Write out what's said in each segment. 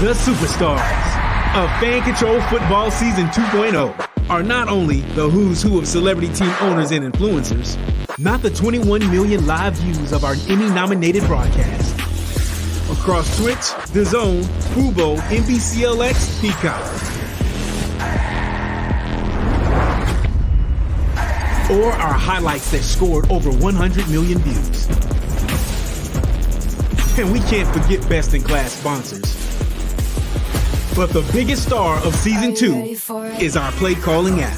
The superstars of Fan Control Football Season 2.0 are not only the who's who of celebrity team owners and influencers, not the 21 million live views of our Emmy-nominated broadcast. Across Twitch, DAZN, Fubo, NBCLX, Peacock. Or our highlights that scored over 100 million views. And we can't forget best-in-class sponsors. But the biggest star of Season 2 is our play calling app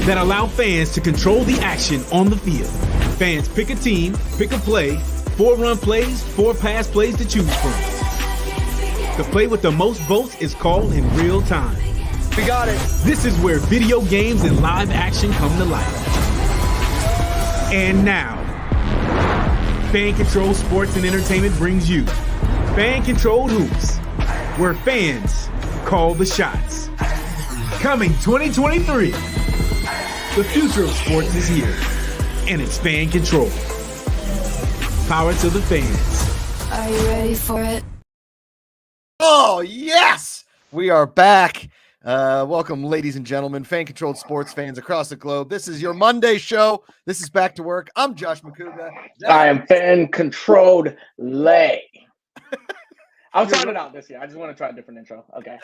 that allow fans to control the action on the field. Fans pick a team, pick a play, 4 run plays, 4 pass plays to choose from. The play with the most votes is called in real time. We got it. This is where video games and live action come to life. And now, Fan Control Sports and Entertainment brings you Fan Controlled Hoops, where fans call the shots. Coming 2023, the future of sports is here, and it's Fan Control. Power to the fans. Are you ready for it? Oh, yes! We are back. Welcome, ladies and gentlemen, fan-controlled sports fans across the globe. This is your Monday show. This is Back to Work. I'm Josh Macuga. I am fan-controlled Lay. I'm trying it out this year. I just want to try a different intro. Okay.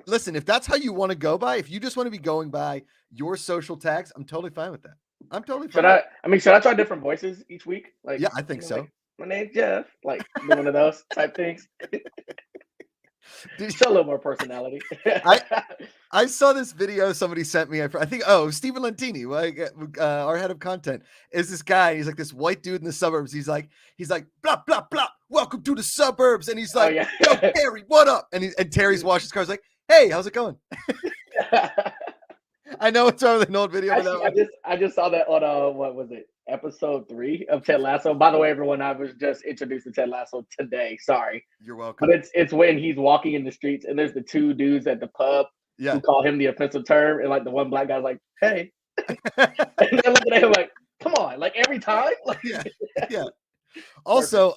Listen, if that's how you want to go by, if you just want to be going by your social tags, I'm totally fine with that. I'm totally fine. Should I try different voices each week? Like, yeah, I think so. Like, my name's Jeff. Like, one of those type things. Show a little more personality. I saw this video somebody sent me. I think, Stephen Lentini, our head of content, is this guy. He's like this white dude in the suburbs. He's like, blah, blah, blah. Welcome to the suburbs. And he's like, yo, Terry, what up? And Terry's washing his car. He's like, hey, how's it going? I know it's over the old video. I just saw that on what was it? Episode 3 of Ted Lasso. By the way, everyone, I was just introduced to Ted Lasso today. Sorry. You're welcome. But it's when he's walking in the streets and there's the 2 dudes at the pub who call him the offensive term, and like the one black guy's like, hey. And they're looking at him like, come on, like every time. Like, yeah. Also,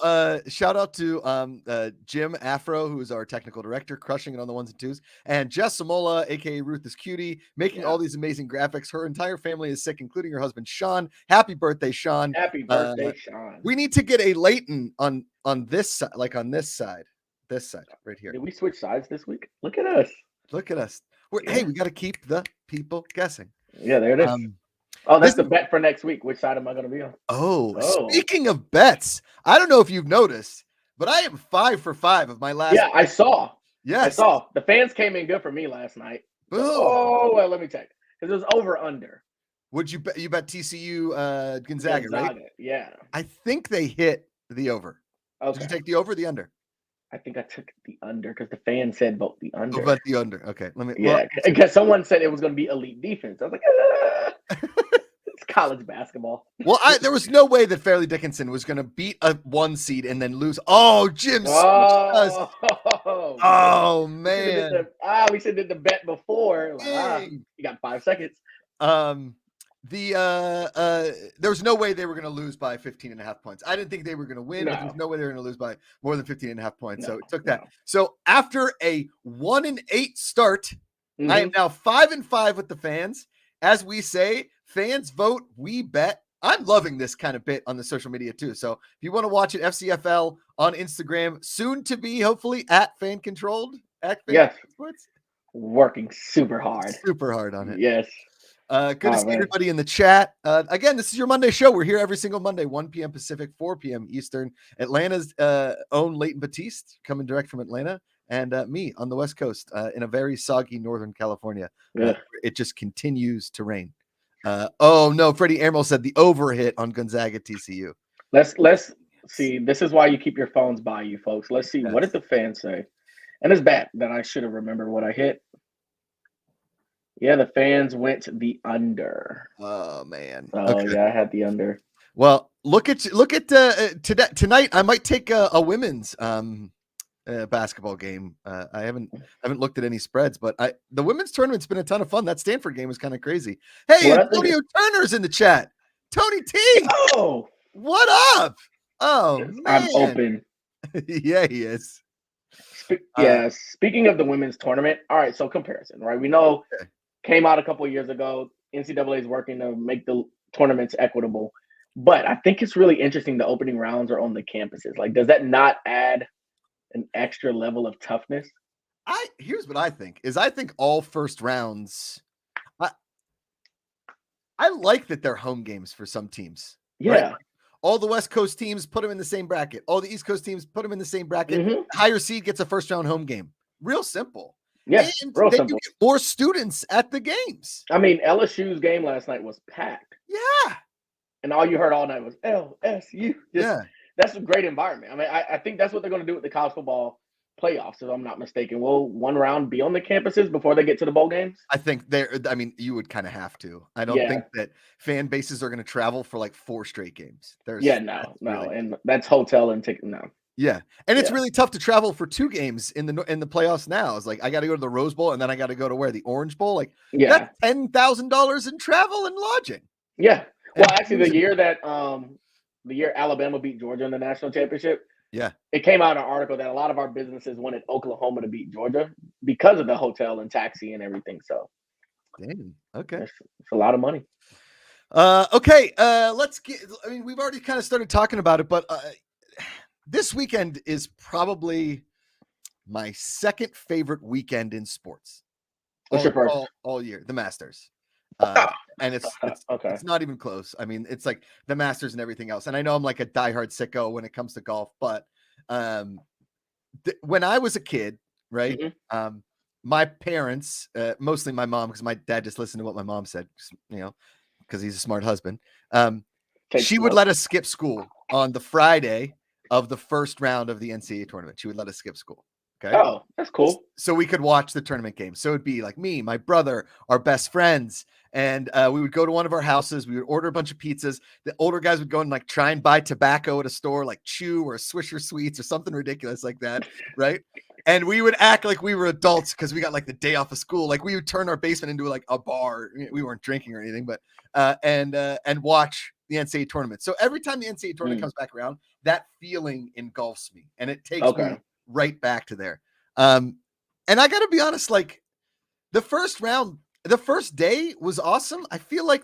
shout out to Jim Afro, who is our technical director, crushing it on the ones and twos, and Jess Samola, aka Ruth is Cutie, making all these amazing graphics. Her entire family is sick, including her husband Sean. Happy birthday, Sean! Happy birthday, Sean! We need to get a Leighton on this side, like on this side right here. Did we switch sides this week? Look at us! Hey, we got to keep the people guessing. Yeah, there it is. That's the bet for next week. Which side am I going to be on? Speaking of bets, I don't know if you've noticed, but I am 5 for 5 of my last. Yeah, I saw. Yes. I saw. The fans came in good for me last night. Well, let me check. Because it was over under. Would you bet? You bet TCU Gonzaga, right? Yeah. I think they hit the over. Okay. Did you take the over or the under? I think I took the under because the fans said vote the under. Bet the under. Okay. Because someone said it was going to be elite defense. I was like, it's college basketball. Well, there was no way that Fairleigh Dickinson was going to beat a 1 seed and then lose. Oh, Jim. Oh man. We should have did the bet before. You got 5 seconds. There was no way they were going to lose by 15.5 points. I didn't think they were going to win. No. But there's no way they were going to lose by more than 15.5 points. So it took that. So after a 1-8 start, I am now 5-5 with the fans. As we say, fans vote, we bet. I'm loving this kind of bit on the social media too. So if you want to watch it, FCFL on Instagram, soon to be hopefully at Fan Controlled. Yes. Working super hard on it. Yes. Good to see everybody in the chat. Again, this is your Monday show. We're here every single Monday, 1 p.m. Pacific, 4 p.m. Eastern. Atlanta's own Leighton Batiste coming direct from Atlanta, and me on the West Coast in a very soggy Northern California. It just continues to rain. No, Freddie Emerald said the over hit on Gonzaga TCU. Let's see. This is why you keep your phones by you, folks. Let's see. Yes. What did the fans say? And it's bad that I should have remembered what I hit. Yeah, the fans went the under. Oh man. Yeah, I had the under. Well, look at tonight. I might take a women's basketball game. I haven't looked at any spreads, but the women's tournament's been a ton of fun. That Stanford game was kind of crazy. Hey, Antonio Turner's in the chat. Tony T. Oh, what up? Oh, man. I'm open. Yeah, he is. Speaking of the women's tournament, all right. So comparison, right? We know came out a couple of years ago. NCAA is working to make the tournaments equitable, but I think it's really interesting. The opening rounds are on the campuses. Like, does that not add an extra level of toughness? Here's what I think is I think all first rounds. I like that they're home games for some teams. Yeah. Right? All the West Coast teams put them in the same bracket. All the East Coast teams put them in the same bracket. Mm-hmm. The higher seed gets a first round home game. Real simple. Yeah, and real then simple. You get more students at the games. I mean, LSU's game last night was packed. Yeah. And all you heard all night was LSU. That's a great environment. I mean, I think that's what they're going to do with the college football playoffs, if I'm not mistaken. Will one round be on the campuses before they get to the bowl games? I think you would kind of have to. I don't think that fan bases are going to travel for like 4 straight games. No. And that's hotel and ticket. No. Yeah. And it's really tough to travel for 2 games in the playoffs now. It's like, I got to go to the Rose Bowl and then I got to go to where? The Orange Bowl? Like, that's $10,000 in travel and lodging. Yeah. Well, actually, the year Alabama beat Georgia in the national championship, it came out in an article that a lot of our businesses wanted Oklahoma to beat Georgia because of the hotel and taxi and everything. So, dang, okay, it's a lot of money. Okay, let's get. I mean, we've already kind of started talking about it, but this weekend is probably my second favorite weekend in sports. What's your first? All year, the Masters. And it's not even close. I mean, it's like the Masters and everything else. And I know I'm like a diehard sicko when it comes to golf, but when I was a kid, right? Mm-hmm. My parents, mostly my mom, because my dad just listened to what my mom said, because he's a smart husband. She would let us skip school on the Friday of the first round of the NCAA tournament. She would let us skip school. Okay. Oh, that's cool. So we could watch the tournament game. So it'd be like me, my brother, our best friends. And we would go to one of our houses. We would order a bunch of pizzas. The older guys would go and like try and buy tobacco at a store like Chew or Swisher Sweets or something ridiculous like that. Right. And we would act like we were adults because we got like the day off of school. Like we would turn our basement into like a bar. We weren't drinking or anything, but and watch the NCAA tournament. So every time the NCAA tournament comes back around, that feeling engulfs me and it takes me right back to there. And I got to be honest, like the first day was awesome. I feel like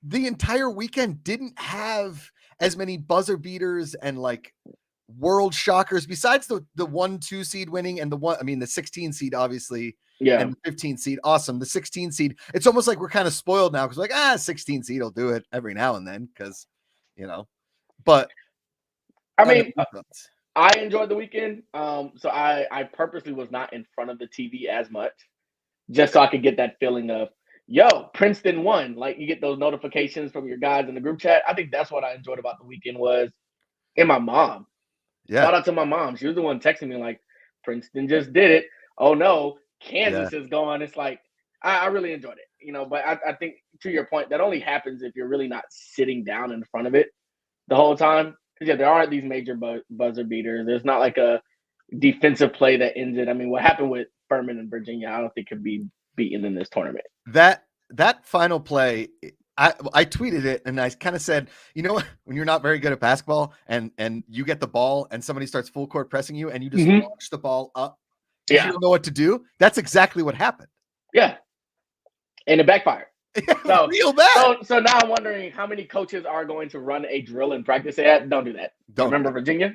the entire weekend didn't have as many buzzer beaters and like world shockers besides the 1-2 seed winning and the 16 seed, obviously. Yeah. And the 15 seed. Awesome. The 16 seed. It's almost like we're kind of spoiled now because like, 16 seed will do it every now and then because, but I mean, I enjoyed the weekend. So I purposely was not in front of the TV as much just so I could get that feeling of, yo, Princeton won. Like you get those notifications from your guys in the group chat. I think that's what I enjoyed about the weekend and my mom. Yeah. Shout out to my mom. She was the one texting me like, Princeton just did it. Oh no, Kansas is gone. It's like, I really enjoyed it, but I think to your point, that only happens if you're really not sitting down in front of it the whole time. Because there aren't these major buzzer beaters. There's not like a defensive play that ends it. I mean, what happened with Furman and Virginia, I don't think could be beaten in this tournament. That final play, I tweeted it and I kind of said, when you're not very good at basketball and you get the ball and somebody starts full court pressing you and you just launch the ball up, you don't know what to do. That's exactly what happened. Yeah, and it backfired. So, real bad. So now I'm wondering how many coaches are going to run a drill and practice that. Don't do that. Remember Virginia?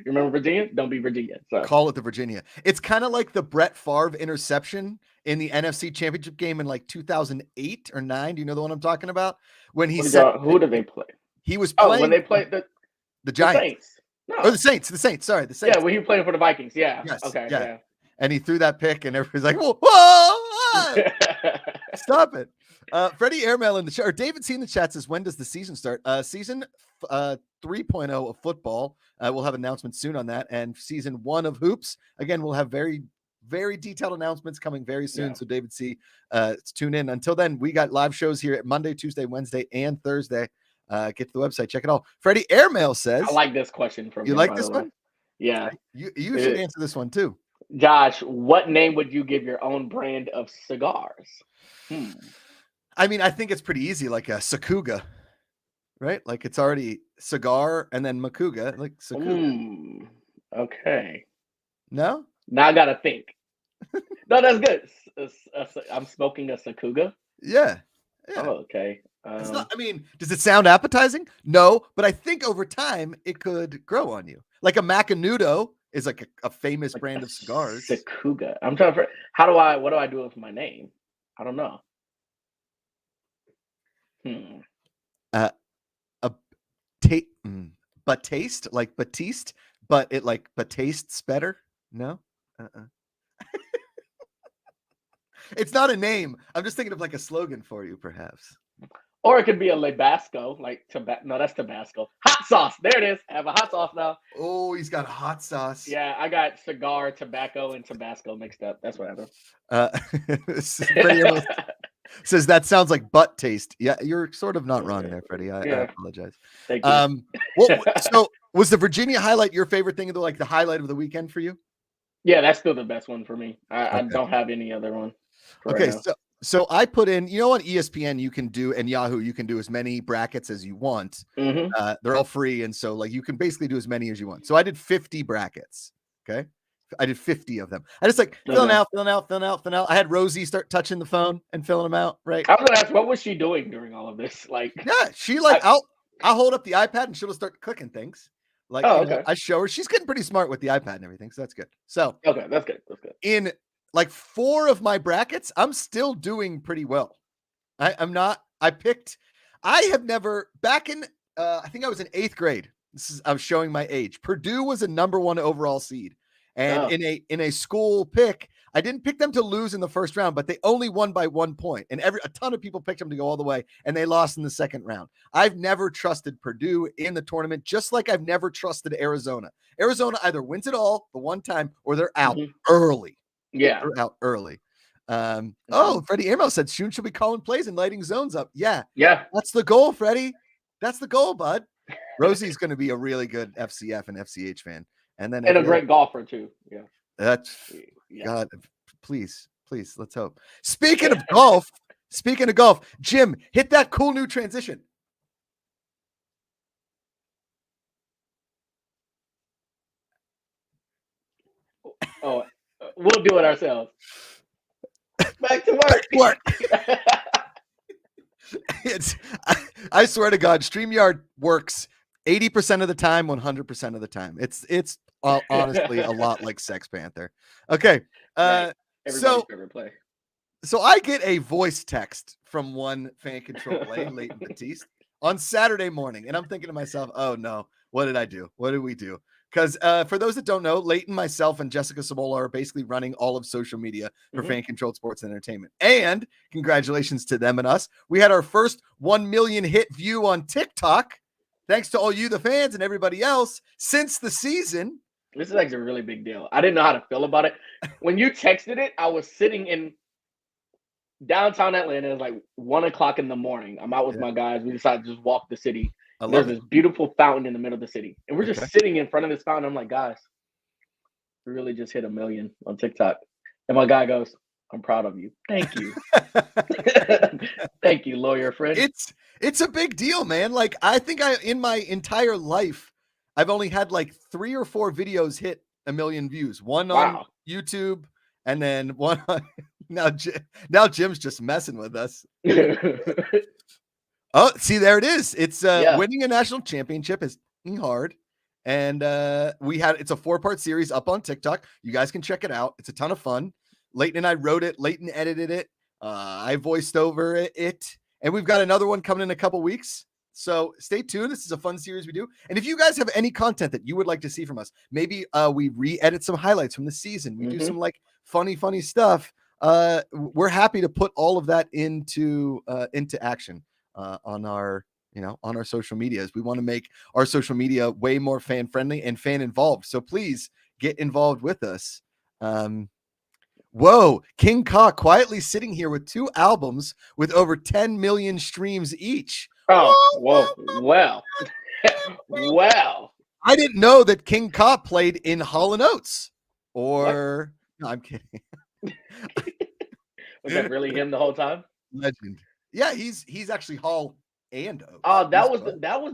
Don't be Virginia. So call it the Virginia. It's kind of like the Brett Favre interception in the NFC Championship game in like 2008 or 9. Do you know the one I'm talking about? When he said, who did they play? He was playing when they played the Giants. The Saints. No. Oh, the Saints. Sorry, the Saints. Yeah, when he was playing for the Vikings. Yeah. Yes. Okay. Yeah. And he threw that pick, and everybody's like, whoa. Stop it. Freddie Airmail in the chat, or David C in the chat says, when does the season start? Season 3.0 of football. We'll have announcements soon on that. And season 1 of hoops. Again, we'll have very, very detailed announcements coming very soon. Yeah. So David C, tune in. Until then, we got live shows here at Monday, Tuesday, Wednesday, and Thursday. Get to the website, check it out. Freddie Airmail says, I like this question from you. Like this one? Yeah. You should answer this one too. Josh, what name would you give your own brand of cigars? I mean, I think it's pretty easy, like a Macuga, right? Like it's already cigar and then Macuga, like Macuga. Okay. No? Now I gotta think. No, that's good. I'm smoking a Macuga. Yeah. Oh, okay. It's not, I mean, does it sound appetizing? No, but I think over time it could grow on you. Like a Macanudo is like a famous like brand a of cigars. Macuga. I'm trying to. What do I do with my name? I don't know. Uh, a Batiste, like Batiste, but it like tastes better. No, it's not a name. I'm just thinking of like a slogan for you, perhaps. Or it could be a Labasco, like no, that's Tabasco. Hot sauce. There it is. I have a hot sauce now. Oh, he's got hot sauce. Yeah, I got cigar, tobacco, and Tabasco mixed up. That's what happened. Says that sounds like butt taste. Yeah, you're sort of not wrong there, Freddie. I apologize. Thank you. So was the Virginia highlight your favorite thing of the highlight of the weekend for you? Yeah, that's still the best one for me. I don't have any other one. Okay, so I put in, on ESPN you can do, and Yahoo you can do as many brackets as you want. They're all free, and so like you can basically do as many as you want. So I did 50 brackets. Okay, I did 50 of them. I just like filling out. I had Rosie start touching the phone and filling them out. Right. I was gonna ask, what was she doing during all of this? Like, yeah, she I'll hold up the iPad and she'll just start clicking things. Like, I show her. She's getting pretty smart with the iPad and everything, so that's good. So okay, that's good. That's good. In like 4 of my brackets, I'm still doing pretty well. I have never, back in I think I was in 8th grade. I'm showing my age. Purdue was a number 1 overall seed. And in a school pick, I didn't pick them to lose in the first round, but they only won by 1 point. And a ton of people picked them to go all the way, and they lost in the second round. I've never trusted Purdue in the tournament, just like I've never trusted Arizona. Arizona either wins it all the one time or they're out early. Yeah. They're out early. Freddie Amo said soon she'll be calling plays and lighting zones up. Yeah. That's the goal, Freddie. That's the goal, bud. Rosie's going to be a really good FCF and FCH fan. And a great golfer too. Yeah. That's God. Please, let's hope. Speaking of golf, Jim, hit that cool new transition. Oh, we'll do it ourselves. Back to work. I swear to God, StreamYard works 80% of the time, 100% of the time. It's honestly a lot like Sex Panther. Okay. Everybody's favorite play. So I get a voice text from one fan control play, Leighton Batiste, on Saturday morning. And I'm thinking to myself, oh no, what did I do? What did we do? Because for those that don't know, Leighton, myself, and Jessica Samola are basically running all of social media for fan-controlled sports and entertainment. And congratulations to them and us. We had our first 1 million hit view on TikTok. Thanks to all you, the fans, and everybody else since the season. This is actually a really big deal. I didn't know how to feel about it. When you texted it, I was sitting in downtown Atlanta. It was like 1 o'clock in the morning. I'm out with my guys. We decided to just walk the city. There's this beautiful fountain in the middle of the city. And we're just sitting in front of this fountain. I'm like, guys, we really just hit 1 million on TikTok. And my guy goes, I'm proud of you. Thank you. Thank you, lawyer friend. It's a big deal, man. Like, I think in my entire life, I've only had like 3 or 4 videos hit 1 million views. One on YouTube, and then one on, now Jim's just messing with us. Oh, see, there it is. It's winning a national championship is hard. And it's a 4-part series up on TikTok. You guys can check it out. It's a ton of fun. Leighton and I wrote it. Leighton edited it. I voiced over it. And we've got another one coming in a couple weeks. So stay tuned. This is a fun series we do. And if you guys have any content that you would like to see from us, maybe we re-edit some highlights from the season. We do some like funny stuff. We're happy to put all of that into action on our social medias. We want to make our social media way more fan friendly and fan involved. So please get involved with us. Whoa, King Ka quietly sitting here with 2 albums with over 10 million streams each. Oh, whoa, well. Well. I didn't know that King Ka played in Hall & Oates. No, I'm kidding. Was that really him the whole time? Legend. Yeah, he's actually Hall and Oates. Oh, that was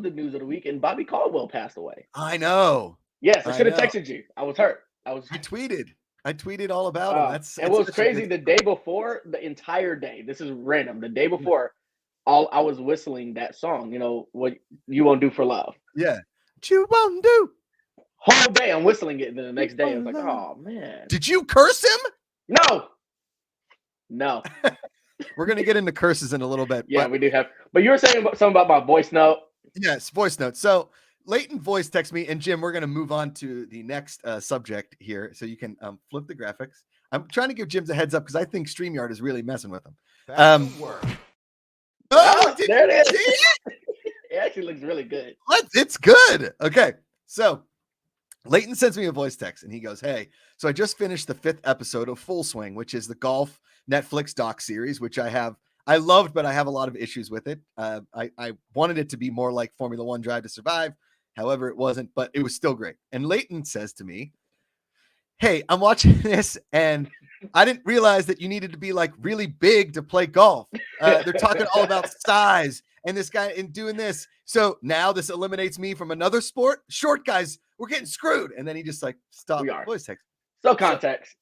the news of the week, and Bobby Caldwell passed away. I know. Yes, I should have know. texted you. I was hurt. I tweeted all about him. And what was crazy, the day before, the entire day, this is random. The day before, I was whistling that song. What you won't do for love. Yeah. What you won't do. Whole day I'm whistling it, and then the next day I was like, oh man. Did you curse him? No. We're gonna get into curses in a little bit. Yeah, we do have. But you were saying something about my voice note. Yes, voice note. So Leighton voice text me, and Jim, we're gonna move on to the next subject here, so you can flip the graphics. I'm trying to give Jim a heads up because I think StreamYard is really messing with him. There it is. It actually looks really good. It's good. Okay, so Leighton sends me a voice text, and he goes, "Hey, so I just finished the 5th episode of Full Swing, which is the golf Netflix doc series, which I loved, but I have a lot of issues with it. I wanted it to be more like Formula One Drive to Survive. However, it wasn't, but it was still great." And Leighton says to me, "Hey, I'm watching this, and I didn't realize that you needed to be like really big to play golf. They're talking all about size and this guy and doing this. So now this eliminates me from another sport. Short guys, we're getting screwed." And then he just like stopped voice text. So context.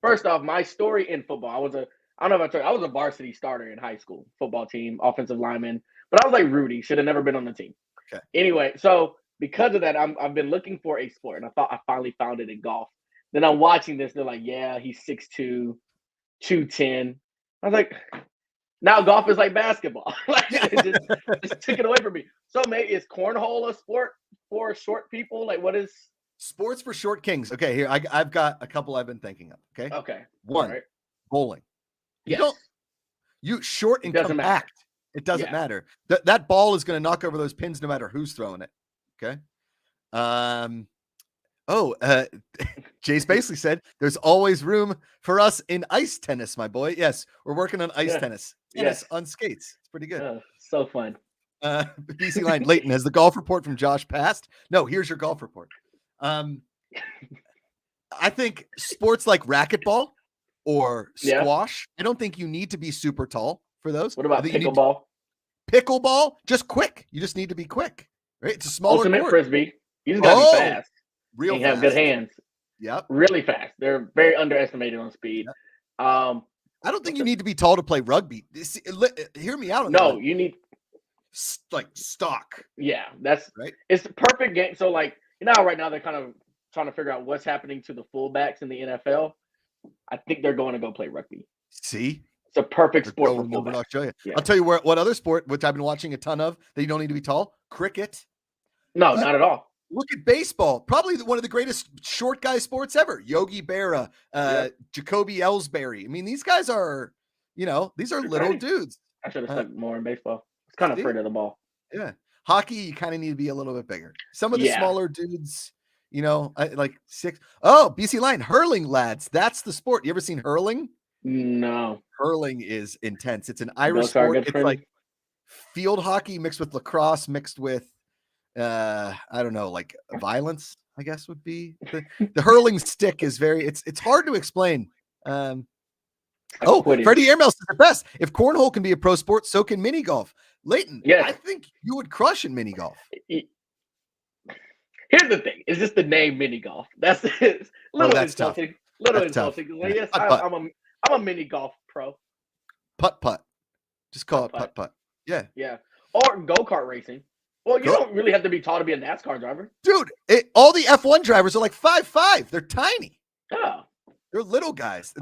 First off, my story in football, I don't know if I told you, I was a varsity starter in high school, football team, offensive lineman, but I was like Rudy, should have never been on the team. Okay. Anyway, so because of that, I've been looking for a sport, and I thought I finally found it in golf. Then I'm watching this, they're like, yeah, he's 6'2", 210. I was like, now golf is like basketball. Like it just took it away from me. So maybe is cornhole a sport for short people? Like what is sports for short kings? Okay, here I've got a couple I've been thinking of. Okay. One, right. Bowling. Yes. You short and compact. Matter. It doesn't matter. That ball is going to knock over those pins no matter who's throwing it. Okay. Jace basically said there's always room for us in ice tennis, my boy. Yes, we're working on ice tennis on skates. It's pretty good. So fun. BC line Leighton, has the golf report from Josh passed? No, here's your golf report. I think sports like racquetball or squash, I don't think you need to be super tall for those. What about pickleball? Pickleball, just quick. You just need to be quick, right? It's a smaller ultimate court. Frisbee. You just gotta be fast. Real and fast. Have good hands. Yep. Really fast. They're very underestimated on speed. Yep. I don't think you need to be tall to play rugby. Hear me out on that. No, you need like stock. Yeah, that's right. It's the perfect game. So like right now they're kind of trying to figure out what's happening to the fullbacks in the NFL. I think they're going to go play rugby. See? It's a perfect sport for fullbacks. I'll show you. Yeah. I'll tell you what other sport, which I've been watching a ton of, that you don't need to be tall. Cricket. No, not at all. Look at baseball. Probably one of the greatest short guy sports ever. Yogi Berra, Jacoby Ellsbury. I mean, these guys are, these are little dudes. I should have stuck more in baseball. It's kind of afraid of the ball. Yeah. Hockey, you kind of need to be a little bit bigger. Some of the smaller dudes, like 6. Oh, BC line, hurling, lads. That's the sport. You ever seen hurling? No. Hurling is intense. It's an Irish sport. It's like field hockey mixed with lacrosse, mixed with I don't know, like violence, I guess would be the hurling stick is it's hard to explain. Freddie Airmail says the best. If cornhole can be a pro sport, so can mini golf. Leighton, I think you would crush in mini golf. Here's the thing: is just the name mini golf. That's insulting. Insulting. Like, yes, I'm a mini golf pro. Putt. Just call it putt. Yeah. Yeah. Or go-kart racing. Well, you don't really have to be tall to be a NASCAR driver. Dude, all the F1 drivers are like 5'5". They're tiny. Oh. They're little guys.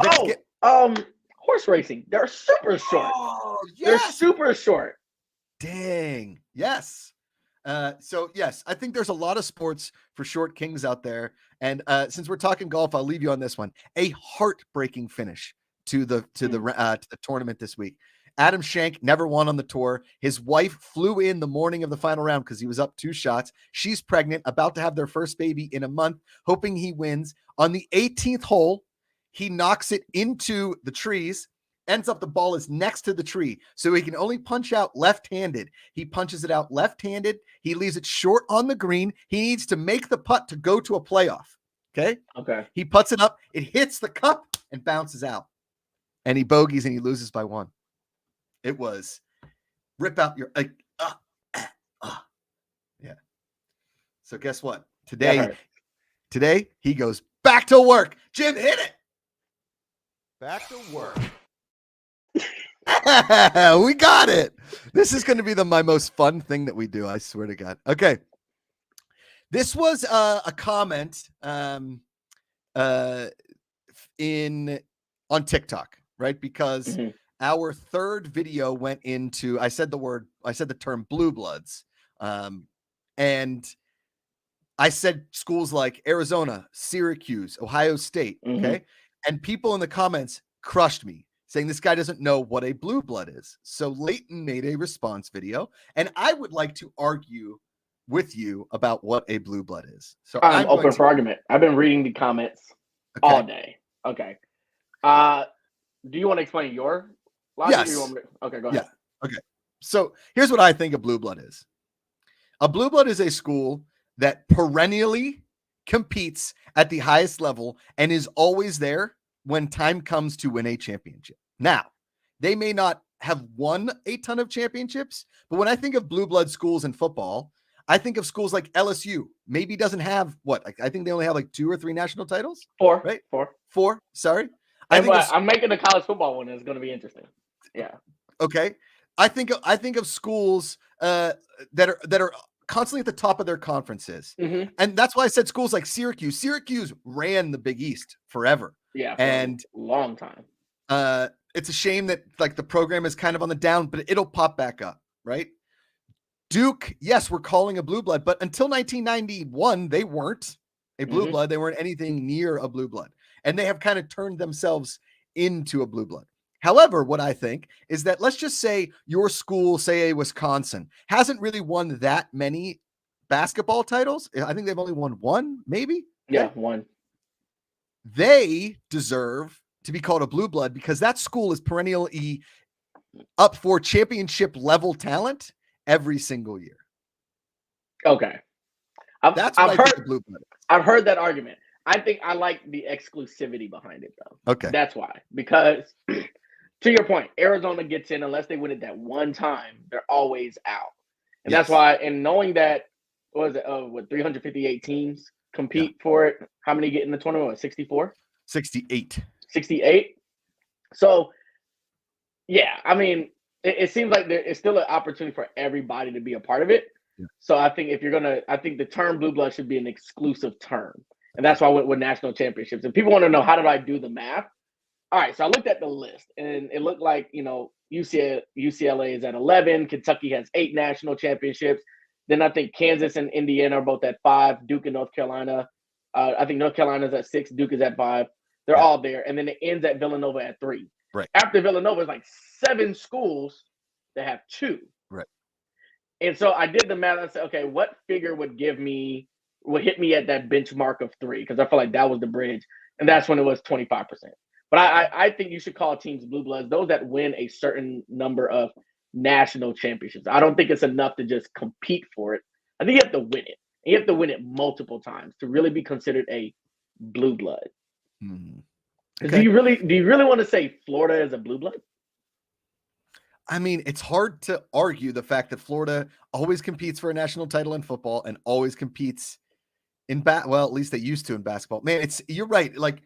Horse racing. They're super short. Oh, yes. They're super short. Dang. Yes. So yes, I think there's a lot of sports for short kings out there. And since we're talking golf, I'll leave you on this one. A heartbreaking finish to the tournament this week. Adam Schenk never won on the tour. His wife flew in the morning of the final round because he was up 2 shots. She's pregnant, about to have their first baby in a month, hoping he wins. On the 18th hole, he knocks it into the trees, ends up the ball is next to the tree, so he can only punch out left-handed. He punches it out left-handed. He leaves it short on the green. He needs to make the putt to go to a playoff. Okay. He putts it up. It hits the cup and bounces out. And he bogeys and he loses by 1. It was rip out your yeah. So guess what? Today he goes back to work. Jim, hit it. Back to work. We got it. This is going to be my most fun thing that we do. I swear to God. Okay. This was a comment on TikTok, right? Because our third video went into, I said the term blue bloods. And I said schools like Arizona, Syracuse, Ohio State. Okay. And people in the comments crushed me, saying this guy doesn't know what a blue blood is. So Leighton made a response video, and I would like to argue with you about what a blue blood is. So I'm open for argument. I've been reading the comments all day. Okay. Do you want to explain your logic? Yes. Okay, go ahead. Yeah. Okay. So here's what I think a blue blood is. A blue blood is a school that perennially competes at the highest level and is always there when time comes to win a championship. Now, they may not have won a ton of championships, but when I think of blue blood schools in football, I think of schools like LSU. Maybe doesn't have I think they only have like 2 or 3 national titles. 4, right? 4. 4. Sorry. I'm making the college football one. It's going to be interesting. Yeah. Okay. I think of schools that are constantly at the top of their conferences. And that's why I said schools like Syracuse. Syracuse ran the Big East forever. Yeah. And a long time. It's a shame that like the program is kind of on the down, but it'll pop back up, right? Duke, yes, we're calling a blue blood, but until 1991, they weren't a blue blood. They weren't anything near a blue blood. And they have kind of turned themselves into a blue blood. However, what I think is that let's just say your school, say a Wisconsin, hasn't really won that many basketball titles. I think they've only won 1, maybe. Yeah, 1. They deserve to be called a blue blood because that school is perennially up for championship level talent every single year. Okay. I've heard that argument. I think I like the exclusivity behind it, though. Okay. That's why. Because, to your point, Arizona gets in unless they win it that one time. They're always out. And that's why, and knowing that, 358 teams compete for it. How many get in the tournament? 64? 68. 68? So, yeah, I mean, it seems like there is still an opportunity for everybody to be a part of it. Yeah. So I think I think the term blue blood should be an exclusive term. And that's why I went with national championships. And people want to know, how did I do the math? All right, so I looked at the list, and it looked like, UCLA is at 11. Kentucky has 8 national championships. Then I think Kansas and Indiana are both at 5. Duke and North Carolina. I think North Carolina is at 6. Duke is at 5. They're all there. And then it ends at Villanova at 3. Right. After Villanova, is like 7 schools that have 2. Right. And so I did the math. I said, okay, what figure would hit me at that benchmark of 3? Because I felt like that was the bridge. And that's when it was 25%. But I think you should call teams blue bloods those that win a certain number of national championships. I don't think it's enough to just compete for it. I think you have to win it. And you have to win it multiple times to really be considered a blue blood. Okay. Do you really want to say Florida is a blue blood? I mean, it's hard to argue the fact that Florida always competes for a national title in football and always competes in at least they used to in basketball. Man, you're right. Like,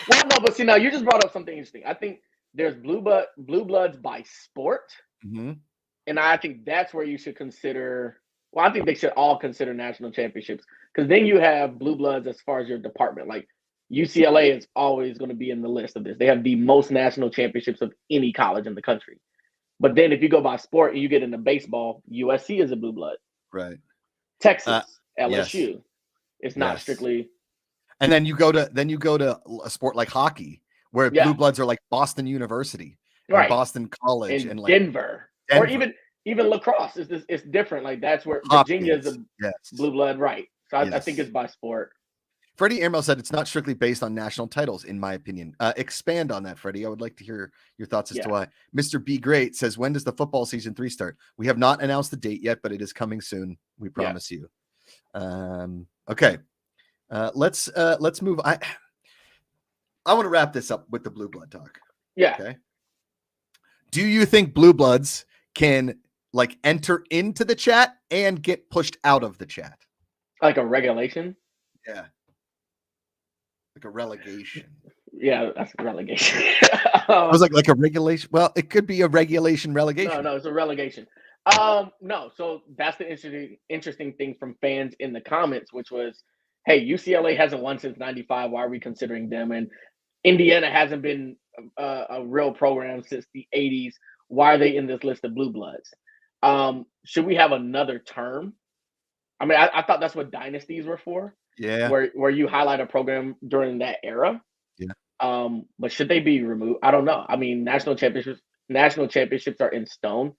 well, no, but see, now you just brought up something interesting. I think there's blue bloods by sport, and I think that's where you should consider. Well, I think they should all consider national championships, because then you have blue bloods as far as your department. Like UCLA is always going to be in the list of this. They have the most national championships of any college in the country. But then if you go by sport and you get into baseball, USC is a blue blood. Right. Texas, LSU. Yes. It's not strictly. And then you go to a sport like hockey, where blue bloods are like Boston University, right, Boston College, and like Denver. Or even lacrosse is different. Like that's where Virginia is a blue blood, right? So I think it's by sport. Freddie Airmail said it's not strictly based on national titles, in my opinion. Expand on that, Freddie. I would like to hear your thoughts as to why. Mr. B Great says, when does the football season 3 start? We have not announced the date yet, but it is coming soon. We promise you. Okay. Let's move. I want to wrap this up with the blue blood talk. Yeah. Okay. Do you think blue bloods can like enter into the chat and get pushed out of the chat? Like a regulation? Yeah. Like a relegation. Yeah, that's a relegation. I was like a regulation. Well, it could be a regulation relegation. No, it's a relegation. No, so that's the interesting thing from fans in the comments, which was, hey, UCLA hasn't won since '95. Why are we considering them? And Indiana hasn't been a real program since the '80s. Why are they in this list of blue bloods? Should we have another term? I mean, I thought that's what dynasties were for. Yeah. Where you highlight a program during that era. Yeah. But should they be removed? I don't know. I mean, national championships are in stone.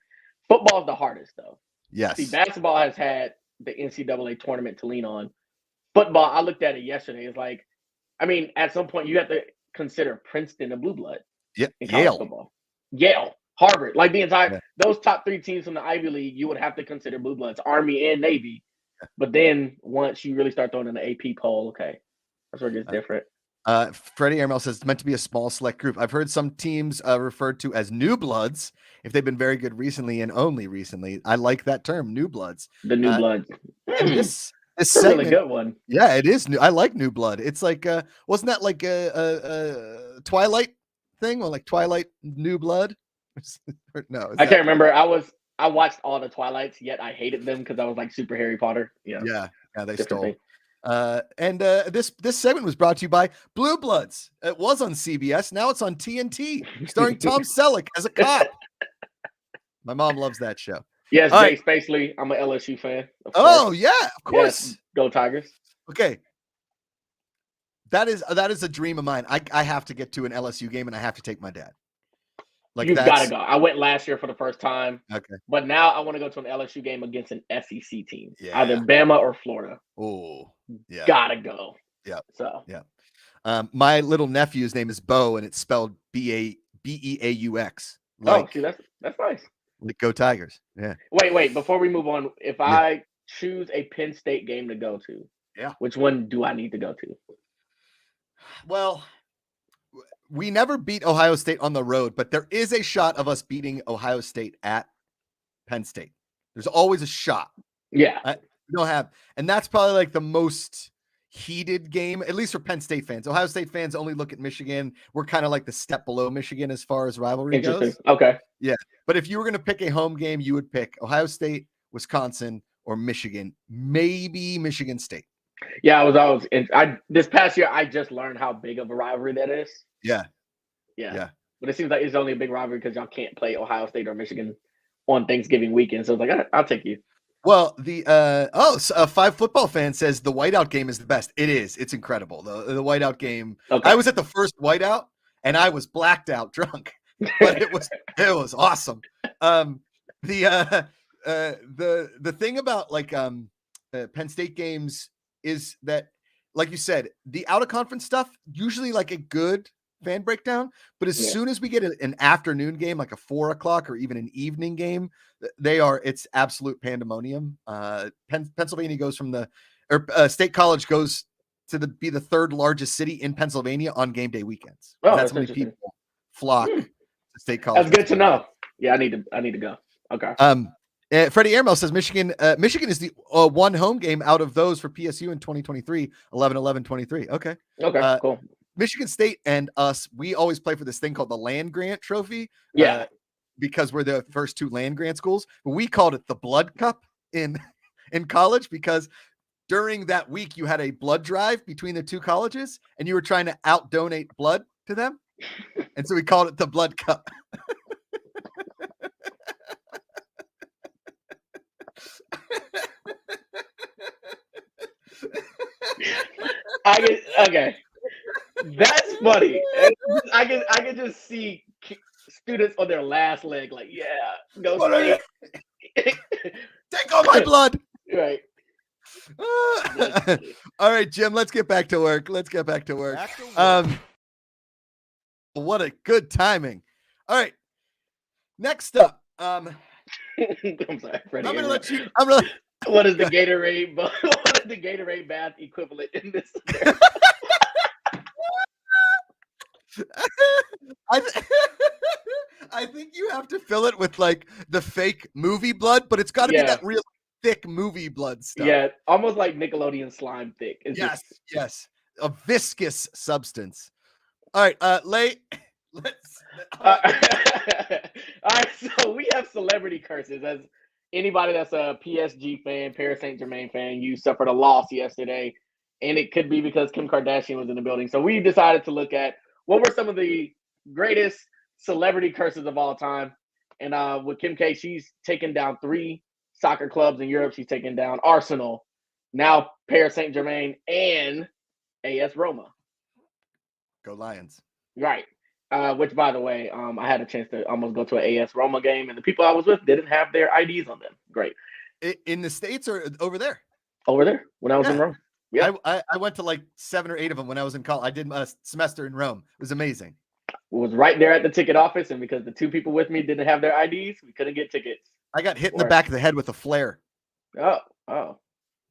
Football is the hardest, though. Yes. See, basketball has had the NCAA tournament to lean on. Football, I looked at it yesterday. It's like, I mean, at some point you have to consider Princeton a blue blood. Yeah. In college football. Yale, Harvard, like the entire those top 3 teams from the Ivy League, you would have to consider blue bloods, Army and Navy. But then once you really start throwing in the AP poll, okay, that's where it gets different. Freddie Airmail says it's meant to be a small select group. I've heard some teams referred to as new bloods if they've been very good recently and only recently. I like that term, new bloods. The new bloods. And this It's a really good one. Yeah, it is new. I like new blood. It's like wasn't that like a Twilight thing or like Twilight New Blood? No, I can't remember. I watched all the Twilights, yet I hated them because I was like super Harry Potter. Yeah, they stole. This segment was brought to you by Blue Bloods. It was on CBS. Now it's on TNT, starring Tom Selleck as a cop. My mom loves that show. Yes, Jay Spacely. I'm an LSU fan. Oh yeah, of course. Yes, go Tigers. Okay. That is a dream of mine. I have to get to an LSU game and I have to take my dad. Like you've got to go. I went last year for the first time. Okay. But now I want to go to an LSU game against an SEC team. Yeah. Either Bama or Florida. Oh, yeah. Gotta go. Yeah. So my little nephew's name is Bo and it's spelled Beaux. Like, see, that's nice. Like go Tigers. Yeah. Wait. Before we move on, if I choose a Penn State game to go to, which one do I need to go to? Well, we never beat Ohio State on the road, but there is a shot of us beating Ohio State at Penn State. There's always a shot. Yeah. We don't have, and that's probably like the most heated game, at least for Penn State fans. Ohio State fans only look at Michigan. We're kind of like the step below Michigan as far as rivalry goes. Okay. Yeah. But if you were going to pick a home game, you would pick Ohio State, Wisconsin, or Michigan, maybe Michigan State. Yeah, this past year, I just learned how big of a rivalry that is. Yeah. But it seems like it's only a big rivalry because y'all can't play Ohio State or Michigan on Thanksgiving weekend. So I was like, I'll take you. Well, a 5 football fan says the whiteout game is the best. It is. It's incredible. The whiteout game. Okay. I was at the first whiteout and I was blacked out drunk, but it was awesome. The thing about like Penn State games is that, like you said, the out of conference stuff usually like a good fan breakdown, but as soon as we get an afternoon game, like a 4 o'clock or even an evening game, it's absolute pandemonium. Pennsylvania goes from State College goes to be the 3rd largest city in Pennsylvania on game day weekends. Oh, that's how many people flock to State College. That's good to know. Yeah, I need to go. Okay. Freddie Airmail says Michigan is the one home game out of those for PSU in 2023, 11-11-23. Okay. Cool. Michigan State and us, we always play for this thing called the land grant trophy. Yeah. Because we're the first 2 land grant schools. But we called it the blood cup in college because during that week you had a blood drive between the 2 colleges and you were trying to out donate blood to them. And so we called it the blood cup. Okay. That's funny. I can just see students on their last leg, like, go take all my blood. Right. All right, Jim, let's get back to work. What a good timing. All right. Next up. I'm sorry, Freddie. I'm gonna let you. What is the Gatorade? What is the Gatorade bath equivalent in this? I think you have to fill it with like the fake movie blood, but it's got to be that real thick movie blood stuff. Yeah, almost like Nickelodeon slime thick. It's Yes, yes. A viscous substance. All right, let's all right, so we have celebrity curses. As anybody that's a PSG fan, Paris Saint-Germain fan, you suffered a loss yesterday, and it could be because Kim Kardashian was in the building. So we decided to look at what were some of the greatest celebrity curses of all time. And with Kim K, she's taken down 3 soccer clubs in Europe. She's taken down Arsenal, now Paris Saint-Germain, and AS Roma. Go Lions. Right. Which, by the way, I had a chance to almost go to an AS Roma game, and the people I was with didn't have their IDs on them. Great. In the States or over there? Over there when I was in Rome. Yeah. I went to like 7 or 8 of them when I was in college. I did a semester in Rome. It was amazing. Was right there at the ticket office, and because the 2 people with me didn't have their IDs, we couldn't get tickets. I got hit in the back of the head with a flare. Oh.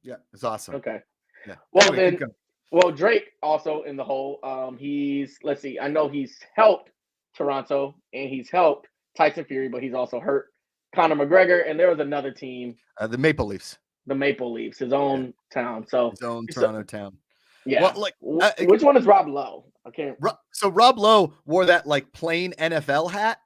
Yeah, it's awesome. Okay. Yeah. Well, anyway, then, Drake also in the hole. Let's see. I know he's helped Toronto and he's helped Tyson Fury, but he's also hurt Conor McGregor. And there was another team, the Maple Leafs. The Maple Leafs, his own town. So his own Toronto town. Yeah. Well, which one is Rob Lowe? I can't. So Rob Lowe wore that like plain NFL hat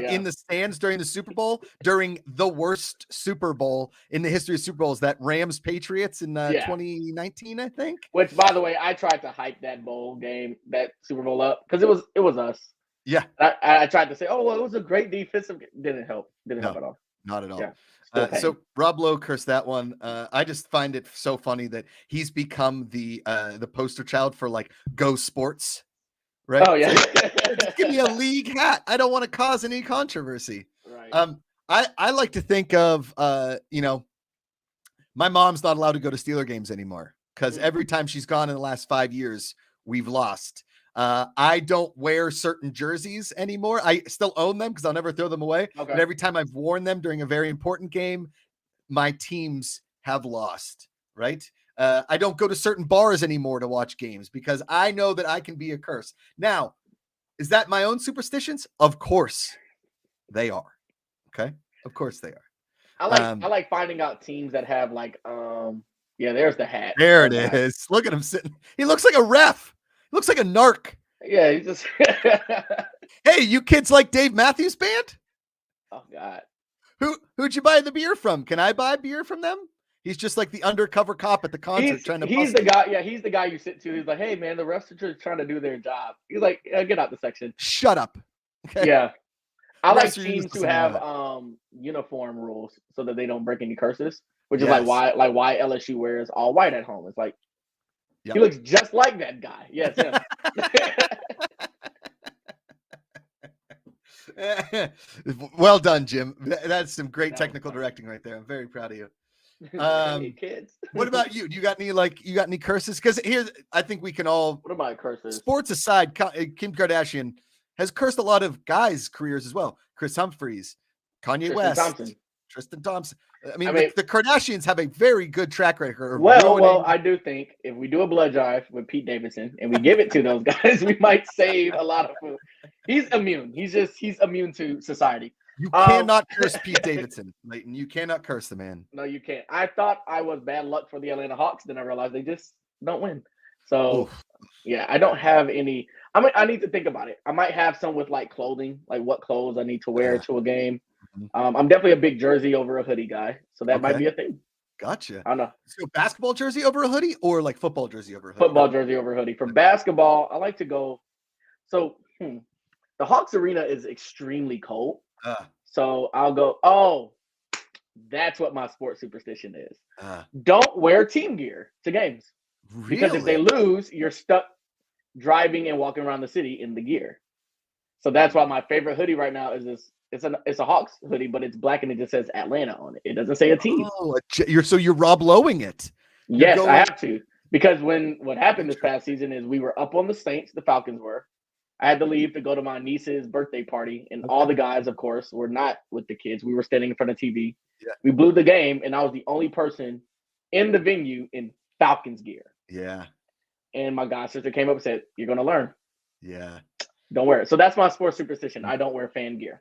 in the stands during the Super Bowl, during the worst Super Bowl in the history of Super Bowls, that Rams Patriots in 2019, I think. Which, by the way, I tried to hype that bowl game, that Super Bowl up, because it was us. Yeah. I tried to say, oh, well, it was a great defensive game. Didn't help at all. Not at all. Yeah. So Rob Lowe cursed that one. I just find it so funny that he's become the poster child for like Go Sports, right? Oh yeah. Just give me a league hat. I don't want to cause any controversy. Right. I like to think of my mom's not allowed to go to Steeler games anymore because every time she's gone in the last 5 years, we've lost. I don't wear certain jerseys anymore. I still own them because I'll never throw them away. Okay. But every time I've worn them during a very important game, my teams have lost, right? I don't go to certain bars anymore to watch games because I know that I can be a curse. Now, is that my own superstitions? Of course they are. Okay. Of course they are. I like finding out teams that have like, there's the hat. There it is. Look at him sitting. He looks like a ref. Looks like a narc. Yeah, he just. Hey, you kids like Dave Matthews Band? Oh God. Who'd you buy the beer from? Can I buy beer from them? He's just like the undercover cop at the concert He's the guy. Yeah, he's the guy you sit to. He's like, hey man, the refs are just trying to do their job. He's like, get out the section. Shut up. Okay. Yeah. I like teams who have uniform rules so that they don't break any curses, which is like why LSU wears all white at home. It's like. Yep. He looks just like that guy. Yes, him. Well done, Jim. That's some great technical directing right there. I'm very proud of you. Hey, kids. What about you? You got any curses? Because here's, I think we can all. What about curses? Sports aside, Kim Kardashian has cursed a lot of guys' careers as well. Chris Humphries, Kanye West, Tristan Thompson. I mean, the Kardashians have a very good track record. Well, I do think if we do a blood drive with Pete Davidson and we give it to those guys, we might save a lot of food. He's immune. He's immune to society. You cannot curse Pete Davidson, Leighton. You cannot curse the man. No, you can't. I thought I was bad luck for the Atlanta Hawks. Then I realized they just don't win. So, I don't have any. I need to think about it. I might have some with like clothing, like what clothes I need to wear to a game. I'm definitely a big jersey over a hoodie guy, so that might be a thing. Gotcha. I don't know. So basketball jersey over a hoodie, or like football jersey over a hoodie? Football jersey over a hoodie. For basketball, I like to go. So the Hawks arena is extremely cold. So I'll go. Oh, that's what my sports superstition is. Don't wear team gear to games because if they lose, you're stuck driving and walking around the city in the gear. So that's why my favorite hoodie right now is this. It's a Hawks hoodie, but it's black and it just says Atlanta on it. It doesn't say a team. Oh, you're Rob Lowing it. Yes, I have to. Because what happened this past season is we were up on the Saints, the Falcons were. I had to leave to go to my niece's birthday party, and all the guys, of course, were not with the kids. We were standing in front of TV. Yeah. We blew the game, and I was the only person in the venue in Falcons gear. Yeah. And my god sister came up and said, "You're going to learn." Yeah. Don't wear it. So that's my sports superstition. I don't wear fan gear.